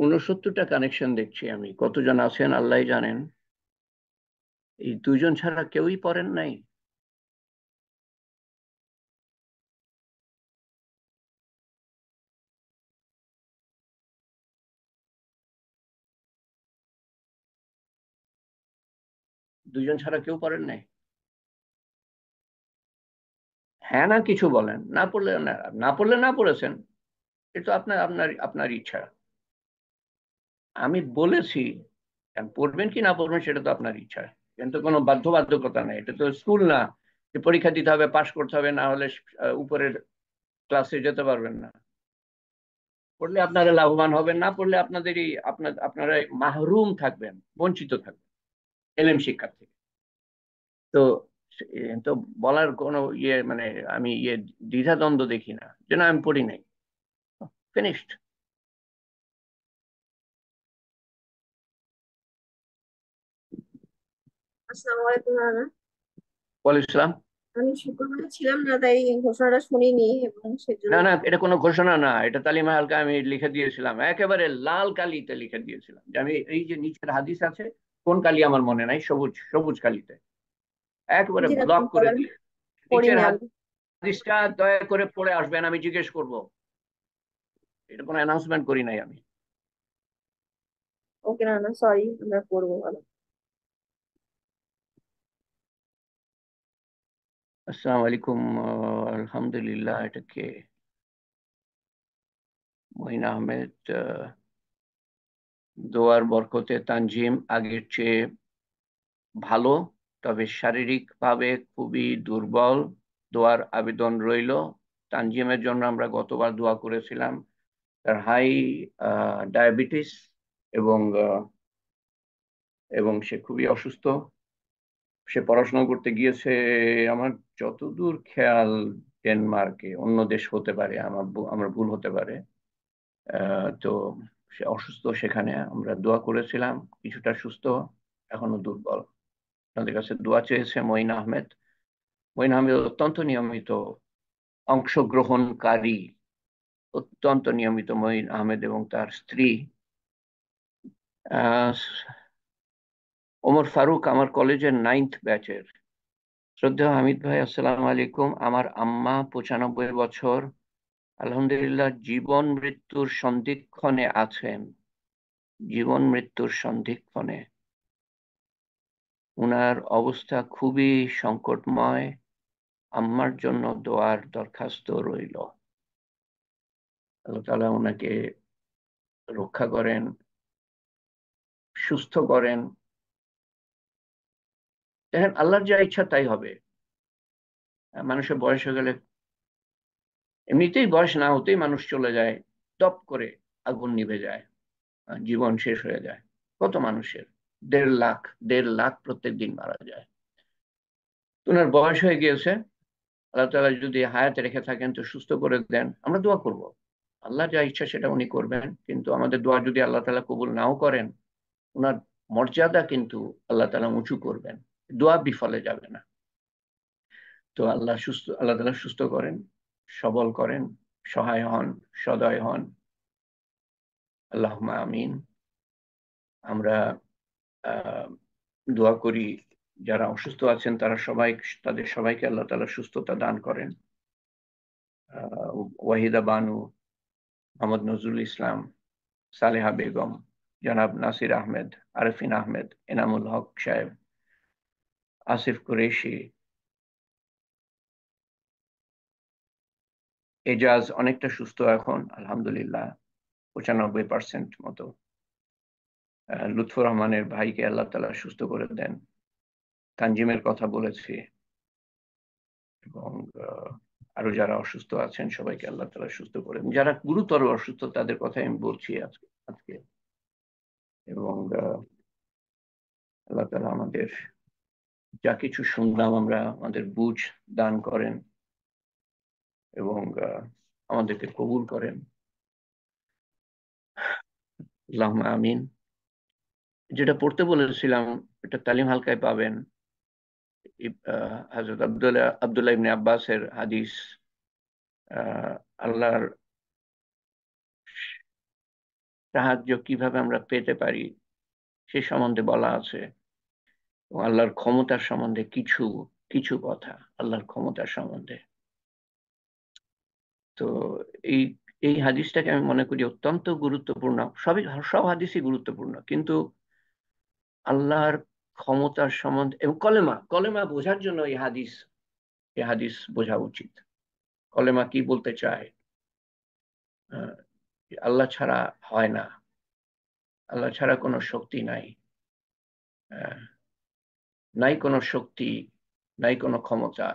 69টা কানেকশন দেখছি আমি। কতজন আছেন আল্লাহ জানেন। এই দুজন ছাড়া কেউই পড়েন নাই? দুজন ছাড়া কেউ পড়েন নাই? হ্যাঁ না কিছু বলেন, না পড়লে না, না পড়লে না পড়েছেন, এটা তো আপনার আপনার আপনার ইচ্ছা। আমি বলেছি, এখন পড়বেন কি না পড়বেন সেটা তো আপনার ইচ্ছা, কিন্তু কোনো বাধ্যবাধকতা নেই। এটা তো স্কুল না যে পরীক্ষা দিতে হবে, পাশ করতে হবে, না হলে উপরের ক্লাসে যেতে পারবেন না। পড়লে আপনারা লাভবান হবেন, না পড়লে আপনারা মাহরুম থাকবেন, বঞ্চিত থাকবেন এলএম শিক্ষা থেকে। তো তো বলার কোনো মানে আমি দ্বিধাদ্বন্দ্ব দেখি না যে না আমি পড়ি নাই। ফিনিশড। আসসালামু আলাইকুম নানা। বল ইসলাম। আমি শুক্রবারে ছিলাম না, তাই ঘোষণাটা শুনিনি এবং না সেজন্য না, এটা কোনো ঘোষণা না, এটা তালিমা হালকা আমি লিখে দিয়েছিলাম, একেবারে লাল কালিতে লিখে দিয়েছিলাম যে আমি এই যে নিচের হাদিস আছে, কোন কালি আমার মনে নাই, সবুজ সবুজ কালিতে একেবারে জি না, ব্লক তুমি করে বলেন। দিয়ে, নিচের পড়িনি আমি। হাদিসটা দয়া করে পড়ে আসবেন, আমি জিজ্ঞেস করব। এটা কোনো অ্যানাউন্সমেন্ট করি নাই আমি। ওকে, না না, সরি, আমরা করবো, ভালো। আসসালামু আলাইকুম। আলহামদুলিল্লাহ, এটাকে মঈন আহমেদ। দোয়ার বরকতে তানজিম আগের চেয়ে ভালো, তবে শারীরিক ভাবে খুবই দুর্বল। দোয়ার আবেদন রইল। তানজিমের জন্য আমরা গতবার দোয়া করেছিলাম। তার হাই ডায়াবেটিস, এবং এবং সে খুবই অসুস্থ। সে পড়াশোনা করতে গিয়েছে আমার যতদূর খেয়াল ডেনমার্কে, অন্য দেশ হতে পারে, আমার ভুল হতে পারে। তো সে অসুস্থ, সেখানে আমরা দোয়া করেছিলাম, কিছুটা সুস্থ, এখনো দুর্বল। আপনাদের কাছে দোয়া চেয়েছে মঈন আহমেদ। মঈন আহমেদ অত্যন্ত নিয়মিত অংশগ্রহণকারী, অত্যন্ত নিয়মিত মঈন আহমেদ এবং তার স্ত্রী আহ ওমর ফারুক আমার কলেজের 9th ব্যাচের। শ্রদ্ধেয় হামিদ ভাই, আসসালামু আলাইকুম। আমার আম্মা 95 বছর, আলহামদুলিল্লাহ জীবন মৃত্যুর সন্ধিক্ষণে আছেন। জীবন মৃত্যুর সন্ধিক্ষণে। উনার অবস্থা খুবই সংকটময়। আম্মার জন্য দোয়ার দরখাস্ত রইল। আল্লাহ তাআলা উনাকে রক্ষা করেন, সুস্থ করেন। দেখেন, আল্লাহর যা ইচ্ছা তাই হবে। মানুষের বয়স হয়ে গেলে, এমনিতেই বয়স না হতেই মানুষ চলে যায়, টপ করে আগুন নিভে যায়, জীবন শেষ হয়ে যায়। কত মানুষের, 1.5 লাখ, 1.5 লাখ প্রত্যেক দিন মারা যায়। ওনার বয়স হয়ে গিয়েছে। আল্লাহ তাআলা যদি হায়াতে রেখে থাকেন তো সুস্থ করে দেন, আমরা দোয়া করব। আল্লাহ যা ইচ্ছা সেটা উনি করবেন, কিন্তু আমাদের দোয়া যদি আল্লাহ তাআলা কবুল নাও করেন, ওনার মর্যাদা কিন্তু আল্লাহ তাআলা উঁচু করবেন, দোয়া বিফলে যাবে না। তো আল্লাহ তাআলা সুস্থ করেন, সবল করেন, সহায় হন, সদয় হন। আল্লাহুম্মা আমিন। আমরা আহ দোয়া করি যারা অসুস্থ আছেন তাদের সবাইকে আল্লাহ তাআলা সুস্থতা দান করেন। ওয়াহিদা বানু, মোহাম্মদ নজরুল ইসলাম, সালেহা বেগম, জনাব নাসির আহমেদ, আরফিন আহমেদ, এনামুল হক সাহেব, আসিফ কুরেশি, এজাজ অনেকটা সুস্থ এখন আলহামদুলিল্লাহ, 95% মতো। লুৎফর রহমানের ভাইকে আল্লাহ তাআলা সুস্থ করে দেন। তানজিমের কথা বলেছি, এবং আরো যারা অসুস্থ আছেন সবাইকে আল্লাহ তাআলা সুস্থ করেন। যারা গুরুতর অসুস্থ তাদের কথা আমি বলছি আজকে। এবং আল্লাহ তাআলা আমাদের যা কিছু শুনলাম, আমাদের বুঝ দান করেন, এবং আমাদেরকে কবুল করেন। আল্লাহুম্মা আমিন। যেটা পড়তে বলেছিলাম এটা তালিম হালকায় পাবেন। হযরত আব্দুল্লাহ ইবনে আব্বাসের হাদিস, আল্লাহর সাহায্য কিভাবে আমরা পেতে পারি সে সম্বন্ধে বলা আছে, এবং আল্লাহর ক্ষমতার সম্বন্ধে কিছু কিছু কথা, আল্লাহর ক্ষমতার সম্বন্ধে। তো এই এই হাদিসটাকে আমি মনে করি অত্যন্ত গুরুত্বপূর্ণ। সব হাদিসই গুরুত্বপূর্ণ, কিন্তু আল্লাহর ক্ষমতার সম্বন্ধে এবং কলেমা কলেমা বোঝার জন্য এই হাদিস বোঝা উচিত। কলেমা কি বলতে চায়, আহ, আল্লাহ ছাড়া হয় না, আল্লাহ ছাড়া কোনো শক্তি নাই, আহ, নাই কোনো শক্তি, নাই কোনো ক্ষমতা,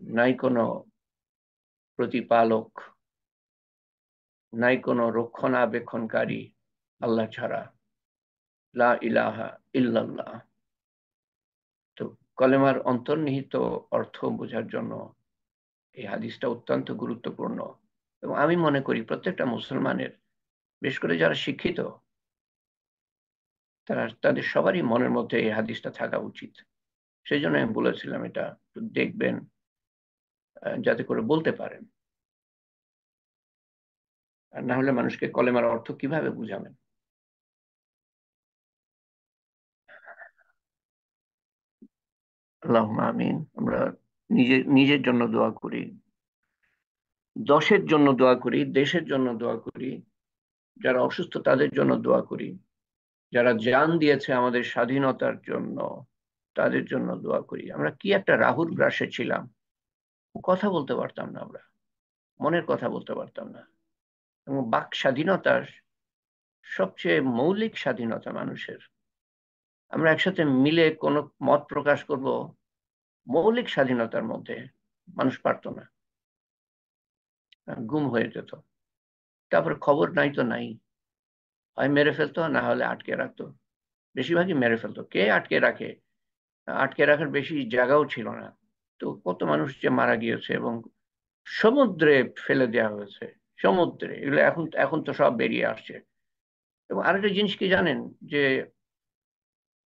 নাই কোনো প্রতিপালক, নাই কোনো রক্ষণাবেক্ষণকারী আল্লাহ ছাড়া। লা ইলাহা ইল্লাল্লাহ। তো কলেমার অন্তর্নিহিত অর্থ বোঝার জন্য এই হাদিসটা অত্যন্ত গুরুত্বপূর্ণ। এবং আমি মনে করি প্রত্যেকটা মুসলমানের, বিশেষ করে যারা শিক্ষিত, তাদের সবারই মনের মধ্যে এই হাদিসটা থাকা উচিত। সেই জন্য আমি বলেছিলাম এটা একটু দেখবেন, যাতে করে বলতে পারেন। আর না হলে মানুষকে কলেমার অর্থ কিভাবে বুঝাবেন? আল্লাহুম্মা আমিন। আমরা নিজের জন্য দোয়া করি। দশের জন্য দোয়া করি, দেশের জন্য দোয়া করি, যারা অসুস্থ তাদের জন্য দোয়া করি, যারা জান দিয়েছে আমাদের স্বাধীনতার জন্য তাদের জন্য দোয়া করি। আমরা কি একটা রাহুল গ্রাসে ছিলাম, কথা বলতে পারতাম না, আমরা মনের কথা বলতে পারতাম না। এবং বাক স্বাধীনতার সবচেয়ে মৌলিক স্বাধীনতা মানুষের, আমরা একসাথে মিলে কোনো মত প্রকাশ করব, মৌলিক স্বাধীনতার মধ্যে মানুষ পারতো না, গুম হয়ে যেত। তারপর খবর নাই তো নাই, হয় মেরে ফেলতো না হলে আটকে রাখতো। বেশিরভাগই মেরে ফেলতো। কে আটকে রাখে? আটকে রাখার বেশি জায়গাও ছিল না। তো কত মানুষ যে মারা গিয়েছে এবং সমুদ্রে ফেলে দেওয়া হয়েছে, সমুদ্রে। এগুলো এখন এখন তো সব বেরিয়ে আসছে। এবং আরেকটা জিনিস কি জানেন, যে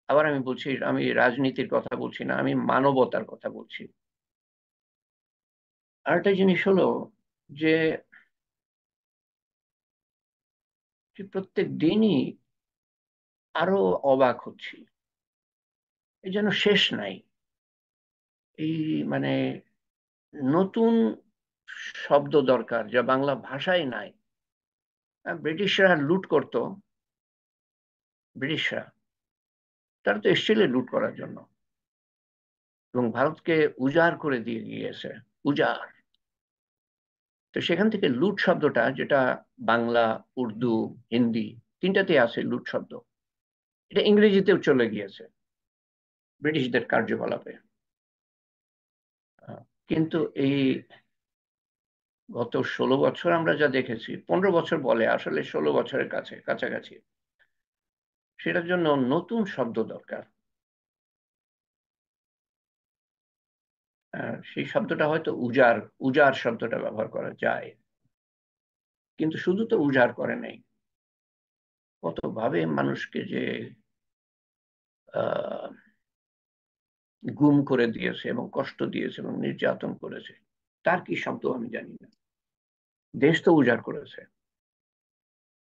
আবার আমি বলছি, আমি রাজনীতির কথা বলছি না, আমি মানবতার কথা বলছি। আরেকটা জিনিস হলো যে প্রত্যেক দিনই আরো অবাক হচ্ছি, এই যেন শেষ নাই। এই মানে নতুন শব্দ দরকার যা বাংলা ভাষায় নাই। ব্রিটিশরা লুট করত, ব্রিটিশরা, তারা তো এসেছিল লুট করার জন্য এবং ভারতকে উজাড় করে দিয়ে গিয়েছে, উজাড়। তো সেখান থেকে লুট শব্দটা, যেটা বাংলা, উর্দু, হিন্দি তিনটাতে আছে লুট শব্দ, এটা ইংরেজিতেও চলে গিয়েছে ব্রিটিশদের কার্যকলাপে। কিন্তু এই গত 16 বছর আমরা যা দেখেছি, 15 বছর বলে, আসলে 16 বছরের কাছাকাছি, সেটার জন্য নতুন শব্দ দরকার। সেই শব্দটা হয়তো উজাড়, উজাড় শব্দটা ব্যবহার করা যায়, কিন্তু শুধু তো উজাড় করে নাই, কত ভাবে মানুষকে যে গুম করে দিয়েছে এবং কষ্ট দিয়েছে এবং নির্যাতন করেছে, তার কি শব্দ আমি জানি না। দেশ তো উজাড় করেছে,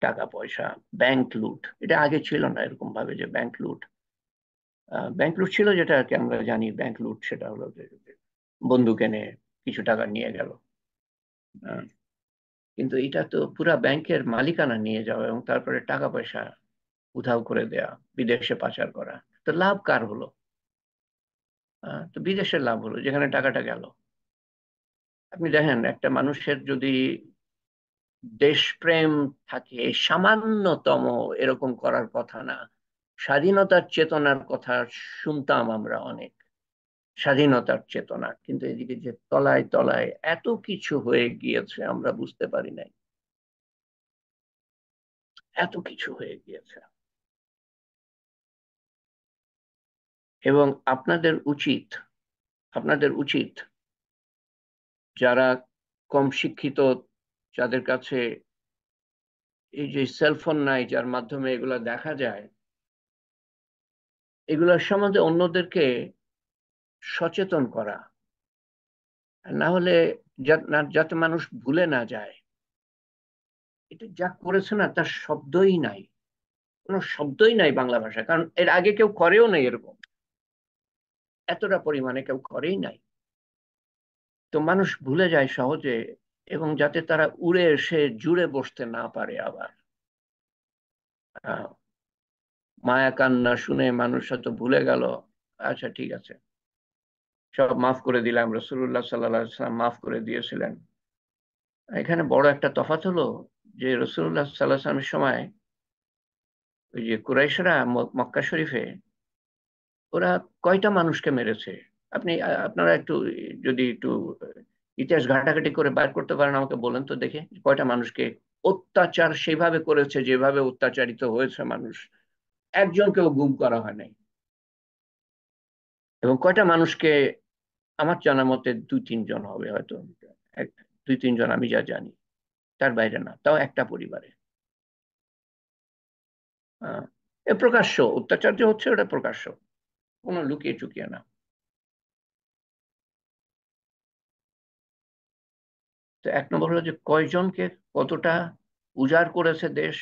টাকা পয়সা, ব্যাংক লুট, এটা আগে ছিল না এরকম ভাবে যে ব্যাংক লুট। ব্যাংক লুট ছিল যেটা আর কি আমরা জানি, ব্যাংক লুট সেটা হলো যে বন্দুক এনে কিছু টাকা নিয়ে গেল। কিন্তু এটা তো পুরা ব্যাংকের মালিকানা নিয়ে যাওয়া এবং তারপরে টাকা পয়সা উধাও করে দেয়া, বিদেশে পাচার করা। তো লাভ কার হলো? তো বিদেশের লাভ হলো, যেখানে টাকাটা গেল। আপনি দেখেন, একটা মানুষের যদি দেশপ্রেম থাকে, সামান্যতম, এরকম করার কথা না। স্বাধীনতার চেতনার কথা শুনতাম আমরা অনেক, স্বাধীনতার চেতনা, কিন্তু এদিকে যে তলায় তলায় এত কিছু হয়ে গিয়েছে আমরা বুঝতে পারি নাই, এত কিছু হয়ে গিয়েছে। এবং আপনাদের উচিত যারা কম শিক্ষিত, যাদের কাছে এই যে সেলফোন নাই, যার মাধ্যমে এগুলা দেখা যায়, এগুলোর সম্বন্ধে অন্যদেরকে সচেতন করা, না হলে যাতে মানুষ ভুলে না যায়। এটা যা করেছে না, তার শব্দই নাই, কোনো শব্দই নাই বাংলা ভাষায়, কারণ এর আগে কেউ করেও নাই এরকম, এতটা পরিমাণে কেউ করেই নাই। তো মানুষ ভুলে যায় সহজে, এবং যাতে তারা উড়ে এসে জুড়ে বসতে না পারে আবার। মায়া কান্না শুনে মানুষ হয়তো ভুলে গেল, আচ্ছা ঠিক আছে, সব মাফ করে দিলাম, রাসূলুল্লাহ সাল্লাল্লাহু আলাইহি ওয়াসাল্লাম মাফ করে দিয়েছিলেন। এখানে বড় একটা তফাৎ হলো যে রাসূলুল্লাহ সাল্লাল্লাহু আলাইহি ওয়াসাল্লামের সময় ওই যে কুরাইশরা মক্কা শরীফে, ওরা কয়টা মানুষকে মেরেছে? আপনারা একটু, যদি একটু ইতিহাস ঘাটাঘাটি করে বাইর করতে পারেন, আমাকে বলেন তো দেখে, কয়টা মানুষকে অত্যাচার সেভাবে করেছে যেভাবে অত্যাচারিত হয়েছে মানুষ, একজনকেও গুম করা হয় নাই। এবং কয়টা মানুষকে, আমার জানা মতে 2-3 জন হবে হয়তো, এক 2-3 জন আমি যা জানি, তার বাইরে না, তাও একটা পরিবারে। এ প্রকাশ্য অত্যাচার যে হচ্ছে, ওটা প্রকাশ্য, কোনো লুকিয়ে চুকিয়ে না। তো 1 নম্বর হলো যে কয়জনকে কতটা উজাড় করেছে দেশ,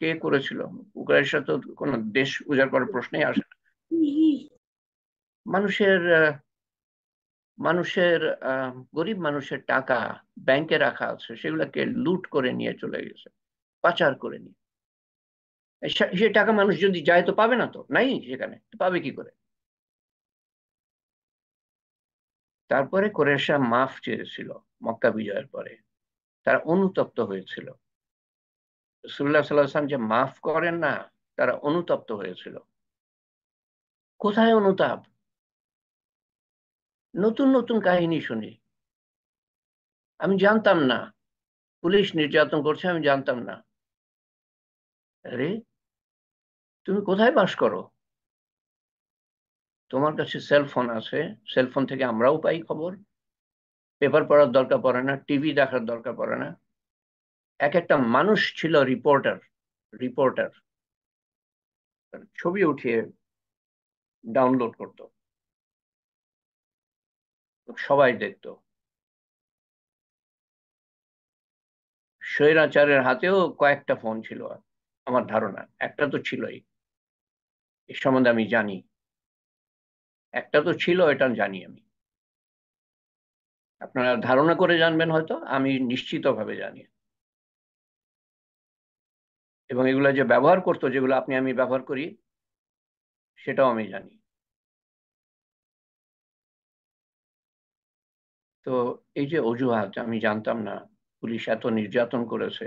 কে করেছিল? উক্রেনের তো কোনো দেশ উজাড় করার প্রশ্নই আসে না। মানুষের মানুষের গরিব মানুষের টাকা ব্যাংকে রাখা আছে, সেগুলোকে লুট করে নিয়ে চলে গেছে, পাচার করে নিয়ে। সে টাকা মানুষ যদি যায় তো পাবে না, তো নাই সেখানে, তো পাবে কি করে? তারপরে কুরাইশরা মাফ চেয়েছিল মক্কা বিজয়ের পরে, তারা অনুতপ্ত হয়েছিল। রাসূলুল্লাহ সাল্লাল্লাহু আলাইহি ওয়াসাল্লাম যে মাফ করেন না, তারা অনুতপ্ত হয়েছিল। কোথায় অনুতাপ? নতুন নতুন কাহিনী শুনি। আমি জানতাম না পুলিশ নির্যাতন করছে, আমি জানতাম না। আরে, তুমি কোথায় বাস করো? তোমার কাছে সেলফোন আছে, সেলফোন থেকে আমরাও পাই খবর। পেপার পড়ার দরকার পড়ে না, টিভি দেখার দরকার পড়ে না। এক একটা মানুষ ছিল রিপোর্টার। রিপোর্টার ছবি উঠিয়ে ডাউনলোড করতো, সবাই দেখতো। স্বৈরাচারের হাতেও কয়েকটা ফোন ছিল আমার ধারণা, একটা তো ছিলই। এ সম্বন্ধে আমি জানি, একটা তো ছিল, এটা জানি আমি। আপনারা ধারণা করে জানবেন হয়তো, আমি নিশ্চিতভাবে জানি। এবং এগুলো যে ব্যবহার করতো, যেগুলো আপনি আমি ব্যবহার করি, সেটাও আমি জানি। তো এই যে অজুহাত, আমি জানতাম না পুলিশ এত নির্যাতন করেছে,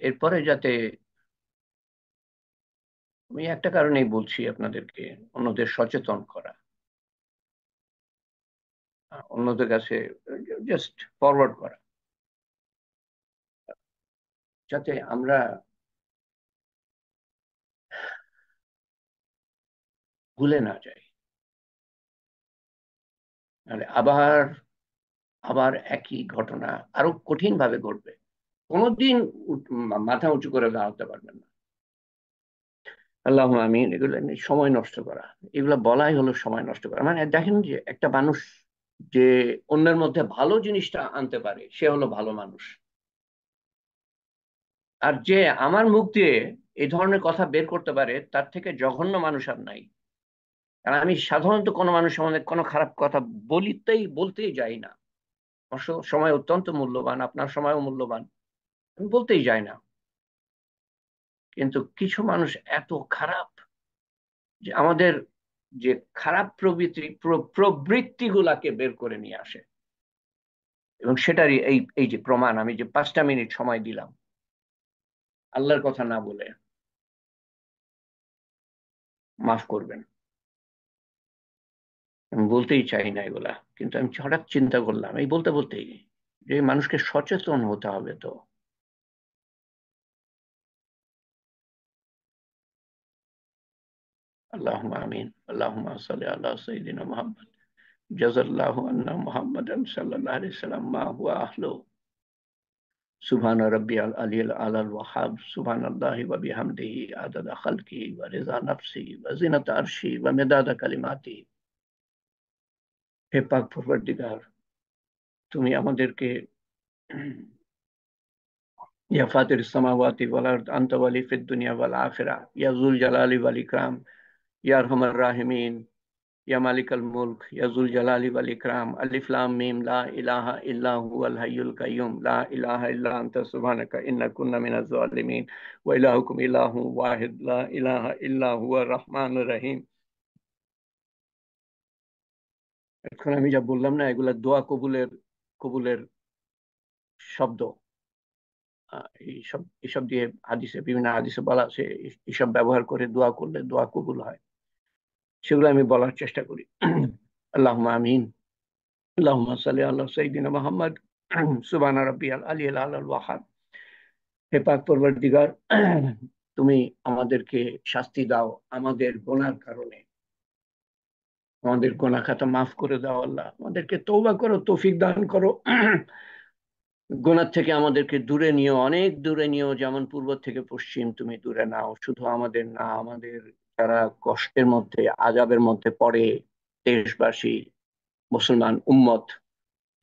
এরপরে যাতে, আমি একটা কারণেই বলছি আপনাদেরকে, অন্যদের সচেতন করা, অন্যদের কাছে জাস্ট ফরওয়ার্ড করা, যাতে আমরা ভুলে না যাই। মানে আবার আবার একই ঘটনা আরো কঠিন ভাবে ঘটবে, কোনোদিন মাথা উঁচু করে দাঁড়াতে পারবেন না। আল্লাহ আমিন। এগুলো নিয়ে সময় নষ্ট করা, এগুলো বলাই হলো সময় নষ্ট করা। মানে দেখেন যে একটা মানুষ যে অন্যের মধ্যে ভালো জিনিসটা আনতে পারে, সে হলো ভালো মানুষ। আর যে আমার মুখ দিয়ে এই ধরনের কথা বের করতে পারে, তার থেকে জঘন্য মানুষ আর নাই। কারণ আমি সাধারণত কোনো মানুষ সম্বন্ধে কোনো খারাপ কথা বলতেই যাই না। আমার সময় অত্যন্ত মূল্যবান, আপনার সময়ও মূল্যবান, আমি বলতেই যাই না। কিন্তু কিছু মানুষ এত খারাপ যে আমাদের যে খারাপ প্রবৃত্তি গুলাকে বের করে নিয়ে আসে। এবং সেটারই এই এই যে প্রমাণ, আমি যে 5টা মিনিট সময় দিলাম আল্লাহর কথা না বলে, মাফ করবেন। আমি বলতেই চাই না এগুলা, কিন্তু আমি হঠাৎ চিন্তা করলাম এই বলতে বলতেই যে মানুষকে সচেতন হতে হবে। তো আল্লাহুম্মা আমিন। আল্লাহুম্মা সাল্লি আলা সাইয়্যিদিনা মুহাম্মদ। জাযাল্লাহু আন্না মুহাম্মাদান সাল্লাল্লাহু আলাইহি ওয়াসাল্লাম মা হুয়া আহলু। সুবহান রাব্বিয়াল আলিয়্যিল আলাল ওয়াহাব। সুবহানাল্লাহি ওয়া বিহামদিহি আদাদা খালকিহি ওয়া রিযা নাফসিহি ওয়া জিনাতা আরশিহি ওয়া মিদাদা কালিমাতিহি। হে পাক পরওয়ারদিগার, তুমি আমাদেরকে ইয়া ফাতির সামাওয়াতি ওয়াল আরদ আনতা ওয়ালি ফিদ দুনিয়া ওয়াল আখিরাহ ইয়া যুল জালালি ওয়াল ইকরাম ইয়া আরহামার রাহিমিন ইয়া মালিকাল মুলক ইয়া যুল জালালি ওয়াল ইকরাম। আলিফ লাম মিম লা ইলাহা ইল্লা হুয়াল হাইয়ুল কাইয়্যুম লা ইলাহা ইল্লা আনতা সুবহানাকা ইন্না কুন্না মিনাজ জালিমিন ওয়া ইলাহুকুম ইলাহুন ওয়াহিদ লা ইলাহা ইল্লা হুয়ার রহমানুর রহিম। এখন আমি যা বললাম না, এগুলা দোয়া কবুলের কবুলের শব্দ। এইসব দিয়ে বিভিন্ন হাদিসে বলা আছে, এইসব ব্যবহার করে দোয়া করলে দোয়া কবুল হয়। সেগুলো আমি বলার চেষ্টা করি। আল্লাহুম্মা আমিন। আল্লাহুম্মা সাল্লি আলা সাইয়্যিদিনা মুহাম্মদ। সুবহান রাব্বিয়াল আলিয়্যিল আলাল ওয়াহাব। হে পাক পরওয়ারদিগার, তুমি আমাদেরকে শাস্তি দাও আমাদের গুনার কারণে, আমাদের গুনাহ খাতা মাফ করে দাও। আল্লাহ আমাদেরকে তওবা করো, তৌফিক দান করো। গুনাহ থেকে আমাদেরকে দূরে নিও, অনেক দূরে নিও, যেমন পূর্ব থেকে পশ্চিম তুমি দূরে নাও। শুধু আমাদের না, আমাদের যারা কষ্টের মধ্যে আযাবের মধ্যে পড়ে, দেশবাসী, মুসলমান উম্মত,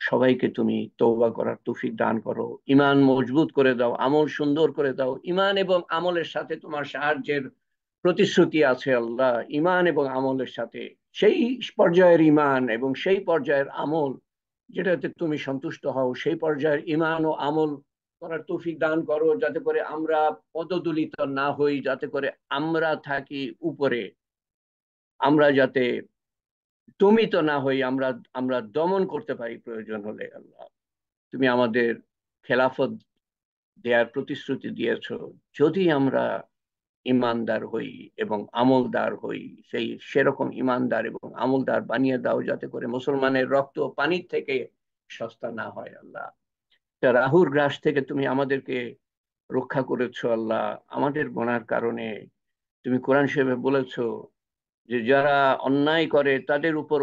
সবাইকে তুমি তওবা করার তৌফিক দান করো। ঈমান মজবুত করে দাও, আমল সুন্দর করে দাও। ঈমান এবং আমলের সাথে তোমার সাহায্যের প্রতিশ্রুতি আছে আল্লাহ। ঈমান এবং আমলের সাথে সেই পর্যায়ের ঈমান এবং সেই পর্যায়ের আমল যেটাতে তুমি সন্তুষ্ট হও, সেই পর্যায়ের ঈমান ও আমল করার তৌফিক দান করো, যাতে করে আমরা পদদলিত না হই, যাতে করে আমরা থাকি উপরে, আমরা যাতে দমিত না হই, আমরা আমরা দমন করতে পারি প্রয়োজন হলে। আল্লাহ, তুমি আমাদের খেলাফত দেওয়ার প্রতিশ্রুতি দিয়েছো, যদি আমরা ইমানদার হই এবং আমলদার হই, সেরকম ইমানদার এবং আমলদার বানিয়ে দাও, যাতে করে মুসলমানের রক্ত পানির থেকে সস্তা না হয়। আল্লাহ, রাহুর গ্রাস থেকে তুমি আমাদেরকে রক্ষা করেছো। আল্লাহ, আমাদের গোনার কারণে তুমি কোরআন শরীফে বলেছো যে যারা অন্যায় করে তাদের উপর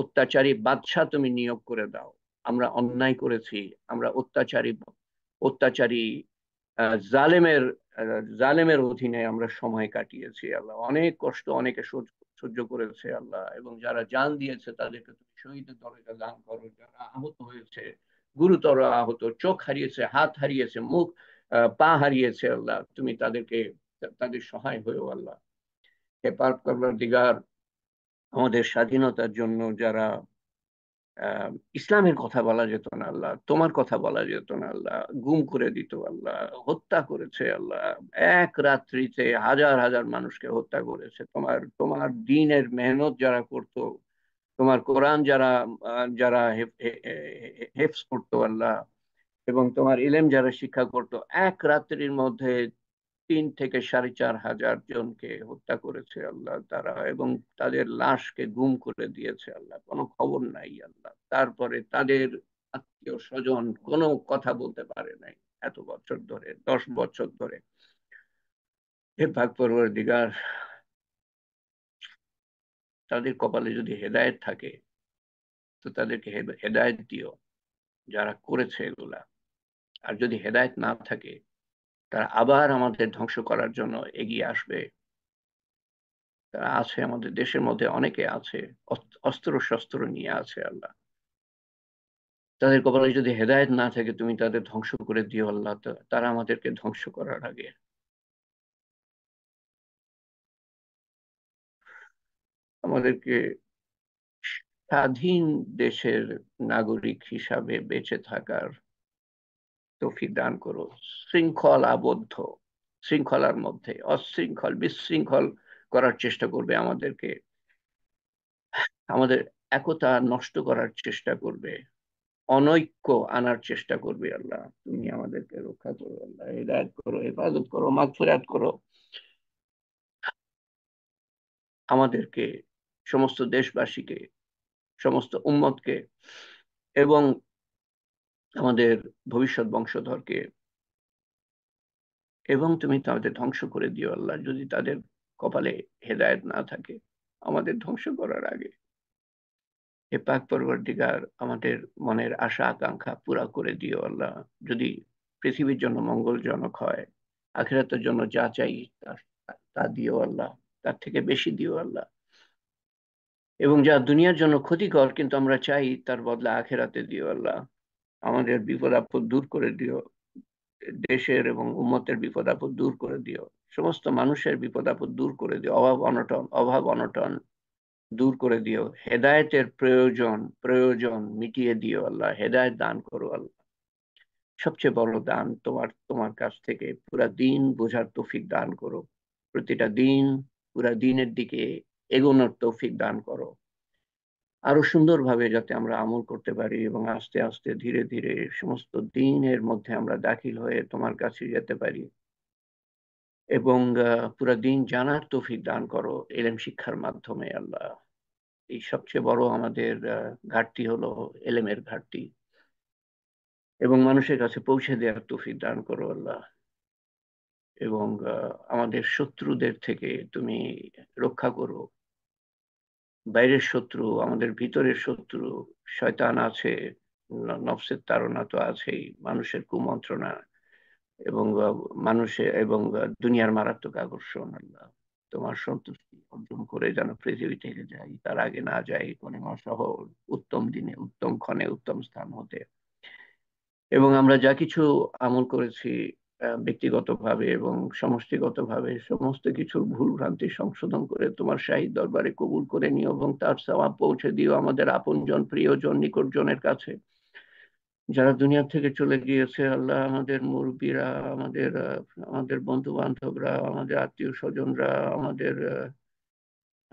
অত্যাচারী বাদশা তুমি নিয়োগ করে দাও। আমরা অন্যায় করেছি, আমরা অত্যাচারী জালেমের জালেমের অধীনে আমরা সময় কাটিয়েছি। আল্লাহ, অনেক কষ্ট অনেকে সহ্য করেছে। আল্লাহ, এবং যারা জান দিয়েছে তাদেরকে তুমি শহীদের দরজা দান করো। যারা আহত হয়েছে, গুরুতর আহত, চোখ হারিয়েছে, হাত হারিয়েছে, পা হারিয়েছে, আল্লাহ তুমি তাদের সহায় হয়েও। আল্লাহ, হে পারওয়ারদিগার, আমাদের স্বাধীনতার জন্য যারা ইসলামের কথা বলা যেত না আল্লাহ, তোমার কথা বলা যেত না আল্লাহ, গুম করে দিত আল্লাহ, হত্যা করেছে আল্লাহ, এক রাত্রিতে হাজার হাজার মানুষকে হত্যা করেছে। তোমার তোমার দ্বীনের মেহনত যারা করতো, তোমার কোরআন যারা যারা হেফজ করতো আল্লাহ, এবং তোমার ইলেম যারা শিক্ষা করতো, এক রাত্রির মধ্যে 3 থেকে 4.5 হাজার জনকে হত্যা করেছে আল্লাহ তারা, এবং তাদের লাশকে গুম করে দিয়েছে আল্লাহ, কোনো খবর নাই আল্লাহ। তারপরে তাদের আত্মীয় স্বজন কোনো কথা বলতে পারে নাই এত বছর ধরে, 10 বছর ধরে। হে পাক পরওয়ারদিগার, তাদের কপালে যদি হেদায়েত থাকে তো তাদেরকে হেদায়েত দিও যারা করেছে এগুলা। আর যদি হেদায়েত না থাকে, তারা আবার আমাদের ধ্বংস করার জন্য এগিয়ে আসবে। তারা আছে, আমাদের দেশের মধ্যে অনেকে আছে, অস্ত্র শস্ত্র নিয়ে আছে। আল্লাহ, তাদের কপালে যদি হেদায়েত না থাকে, তুমি তাদের ধ্বংস করে দিও আল্লাহ, তারা আমাদেরকে ধ্বংস করার আগে। আমাদেরকে স্বাধীন দেশের নাগরিক হিসাবে বেঁচে থাকার তৌফিক দান করো। শৃঙ্খলার মধ্যে বিশৃঙ্খল করার চেষ্টা করবে আমাদেরকে, আমাদের একতা নষ্ট করার চেষ্টা করবে, অনৈক্য আনার চেষ্টা করবে। আল্লাহ, তুমি আমাদেরকে রক্ষা করো আল্লাহ, হিদায়াত করো, হেফাজত করো, মাগফিরাত করো আমাদেরকে, সমস্ত দেশবাসীকে, সমস্ত উম্মতকে, এবং আমাদের ভবিষ্যৎ বংশধরকে। এবং তুমি তাদের ধ্বংস করে দিও আল্লাহ, যদি তাদের কপালে হেদায়েত না থাকে আমাদের ধ্বংস করার আগে। হে পাক পরওয়ারদিগার, আমাদের মনের আশা আকাঙ্ক্ষা পুরা করে দিও আল্লাহ। যদি পৃথিবীর জন্য মঙ্গলজনক হয়, আখিরাতের জন্য যা চাই তা দিও আল্লাহ, তার থেকে বেশি দিও আল্লাহ। এবং যা দুনিয়ার জন্য ক্ষতিকর কিন্তু আমরা চাই, তার বদলে আখিরাতে দিও আল্লাহ। আমাদের বিপদ আপদ দূর করে দিও, দেশের এবং উম্মতের বিপদ আপদ দূর করে দিও, সমস্ত মানুষের বিপদ আপদ দূর করে দিও, অভাব অনটন দূর করে দিও। হেদায়েতের প্রয়োজন মিটিয়ে দিও আল্লাহ, হেদায়েত দান করো আল্লাহ। সবচেয়ে বড় দান তোমার কাছ থেকে পুরা দিন বোঝার তৌফিক দান করো, প্রতিটা দিন পুরা দিনের দিকে এগোনোর তৌফিক দান করো, আরো সুন্দরভাবে যাতে আমরা আমল করতে পারি, এবং আস্তে আস্তে ধীরে ধীরে সমস্ত দিনের মধ্যে আমরা দাখিল হয়ে তোমার কাছে যেতে পারি। এবং পুরা দিন জানার তৌফিক দান করো ইলম শিক্ষার মাধ্যমে। আল্লাহ, এই সবচেয়ে বড় আমাদের ঘাটতি হলো এলেমের ঘাটতি, এবং মানুষের কাছে পৌঁছে দেওয়ার তৌফিক দান করো আল্লাহ। এবং আমাদের শত্রুদের থেকে তুমি রক্ষা করো, বাইরের শত্রু, আমাদের ভিতরের শত্রু, শয়তান আছে, নফসের তাড়না তো আছেই, মানুষের কুমন্ত্রণা, এবং দুনিয়ার মারাত্মক আকর্ষণ। আল্লাহ, তোমার সন্তুষ্টি অর্জন করে যেন পৃথিবী থেকে যাই, তার আগে না যাই কলিমা সহ উত্তম দিনে, উত্তম ক্ষণে, উত্তম স্থান হতে। এবং আমরা যা কিছু আমল করেছি ব্যক্তিগতভাবে এবং সমষ্টিগতভাবে সমস্ত কিছুর ভুল ভ্রান্তি সংশোধন করে তোমার শাহী দরবারে কবুল করে নিও এবং তার সওয়াব পৌঁছে দিও আমাদের আপনজন প্রিয়জন নিকটজনের কাছে যারা দুনিয়া থেকে চলে গিয়েছে। আল্লাহ, আমাদের মুরব্বীরা, আমাদের আমাদের বন্ধু বান্ধবরা, আমাদের আত্মীয় স্বজনরা,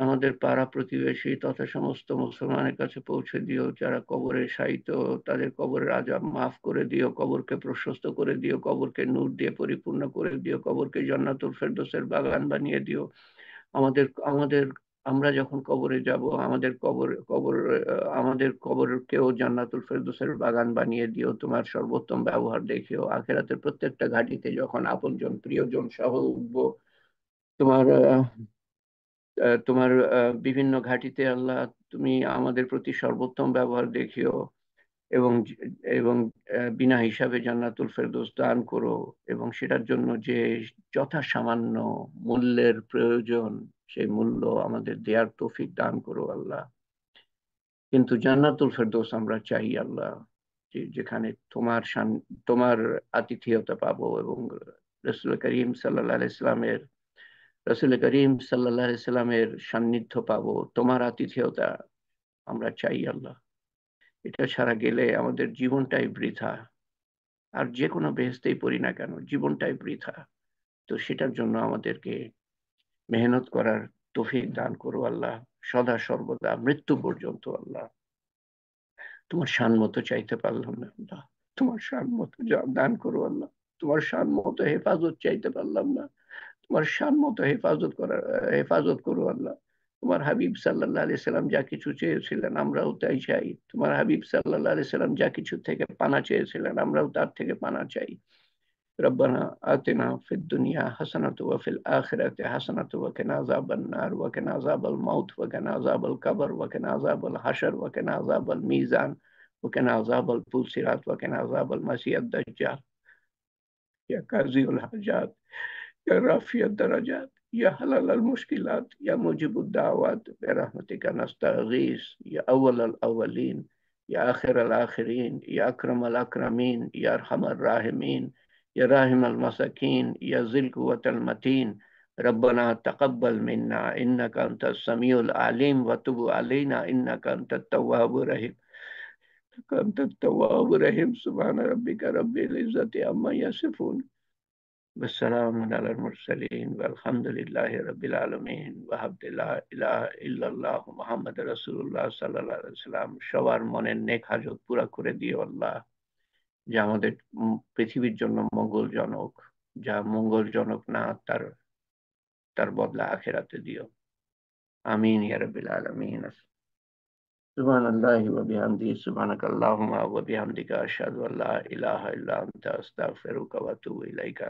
আমাদের পাড়া প্রতিবেশী তথা সমস্ত মুসলমানের কাছে পৌঁছে দিও। যারা কবরে শায়িত, তাদের কবরের আযাব মাফ করে দিও, কবরকে প্রশস্ত করে দিও, কবরকে নূর দিয়ে পরিপূর্ণ করে দিও, কবরকে জান্নাতুল ফেরদৌসের বাগান বানিয়ে দিও। আমাদের আমাদের আমরা যখন কবরে যাব, আমাদের কবরকেও জান্নাতুল ফেরদৌসের বাগান বানিয়ে দিও। তোমার সর্বোত্তম ব্যবহার দেখিও। আখিরাতের প্রত্যেকটা ঘাটিতে যখন আপনজন প্রিয়জন সহ উঠবো, তোমার তোমার বিভিন্ন ঘাটিতে আল্লাহ, তুমি আমাদের প্রতি সর্বোত্তম ব্যবহার দেখিও এবং এবং বিনা হিসাবে জান্নাতুল ফেরদৌস দান করো এবং সেটার জন্য যে যথা সামান্য মূল্যের প্রয়োজন সেই মূল্য আমাদের দেওয়ার তৌফিক দান করো আল্লাহ। কিন্তু জান্নাতুল ফেরদৌস আমরা চাই আল্লাহ, যেখানে তোমার আতিথেয়তা পাবো এবং রসুল করিম সাল্লাল্লাহু আলাইহি ইসলামের রসুল করিম সাল্লাল্লাহু আলাইহি সাল্লামের সান্নিধ্য পাবো, তোমার আতিথেয়তা আমরা চাই আল্লাহ। এটা ছাড়া গেলে আমাদের জীবনটাই বৃথা। আর যে কোনো বেহেশতেই পড়ি না কেন, জীবনটাই বৃথা। তো সেটার জন্য আমাদেরকে মেহনত করার তৌফিক দান করো আল্লাহ, সদা সর্বদা মৃত্যু পর্যন্ত আল্লাহ। তোমার শান মতো চাইতে পারলাম না আল্লাহ, তোমার শান মতো দান করো আল্লাহ। তোমার শান মতো হেফাজত চাইতে পারলাম না, তোমার শান মতো হেফাজত করো আল্লাহ। তোমার হাবিব সাল্লাল্লাহু আলাইহি সাল্লাম যা কিছু চেয়েছিলেন আমরাও তাই চাই। তোমার হাবিব সাল্লাল্লাহু আলাইহি সাল্লাম যা কিছু থেকে পানা চেয়েছিলেন আমরাও তার থেকে পানা চাই। রব্বানা আতিনা ফিদ দুনিয়া হাসানাতু ওয়া ফিল আখিরাতি হাসানাতু ওয়া কিনা আযাবান নার ওয়া কিনা আযাবাল মাউত ওয়া কিনা আযাবাল কবর ওয়া কিনা আযাবাল হাশর ওয়া কিনা আযাবাল মিজান ওয়া কিনা আযাবাল পুলসিরাত ওয়া কিনা আযাবাল মাসিয়াদ দাজ্জাল। ইয়া কাযিউল হাজাত, يا رافع الدرجات، يا حلال المشكلات، يا مجيب الدعوات، برحمتك نستغيث، يا أول الأولين، يا آخر الآخرين، يا أكرم الأكرمين، يا أرحم الراحمين، يا راحم المساكين، يا ذي القوة المتين. ربنا تقبل منا إنك أنت السميع العليم وتب علينا إنك أنت التواب الرحيم. أنت التواب الرحيم. سبحان ربك رب العزة عما يصفون، والسلام على المرسلين والحمد لله رب العالمين وحمد لا إله إلا الله محمد رسول الله صلى الله عليه وسلم। সবার মনের নেক হাজত পুরা করে দিও আল্লাহ, যা আমাদের পৃথিবীর জন্য মঙ্গলজনক, যা মঙ্গলজনক না তার তার বদলা আখিরাতে দিও। আমিন ইয়া রাব্বিল আলামিন। সুবহানাল্লাহি ওয়া বিহামদিহি সুবহানাকাল্লাহুম্মা ওয়া বিহামদিকা আশহাদু আল্লা ইলাহা ইল্লা আনতা আস্তাগফিরুকা ওয়া আতুবু ইলাইকা।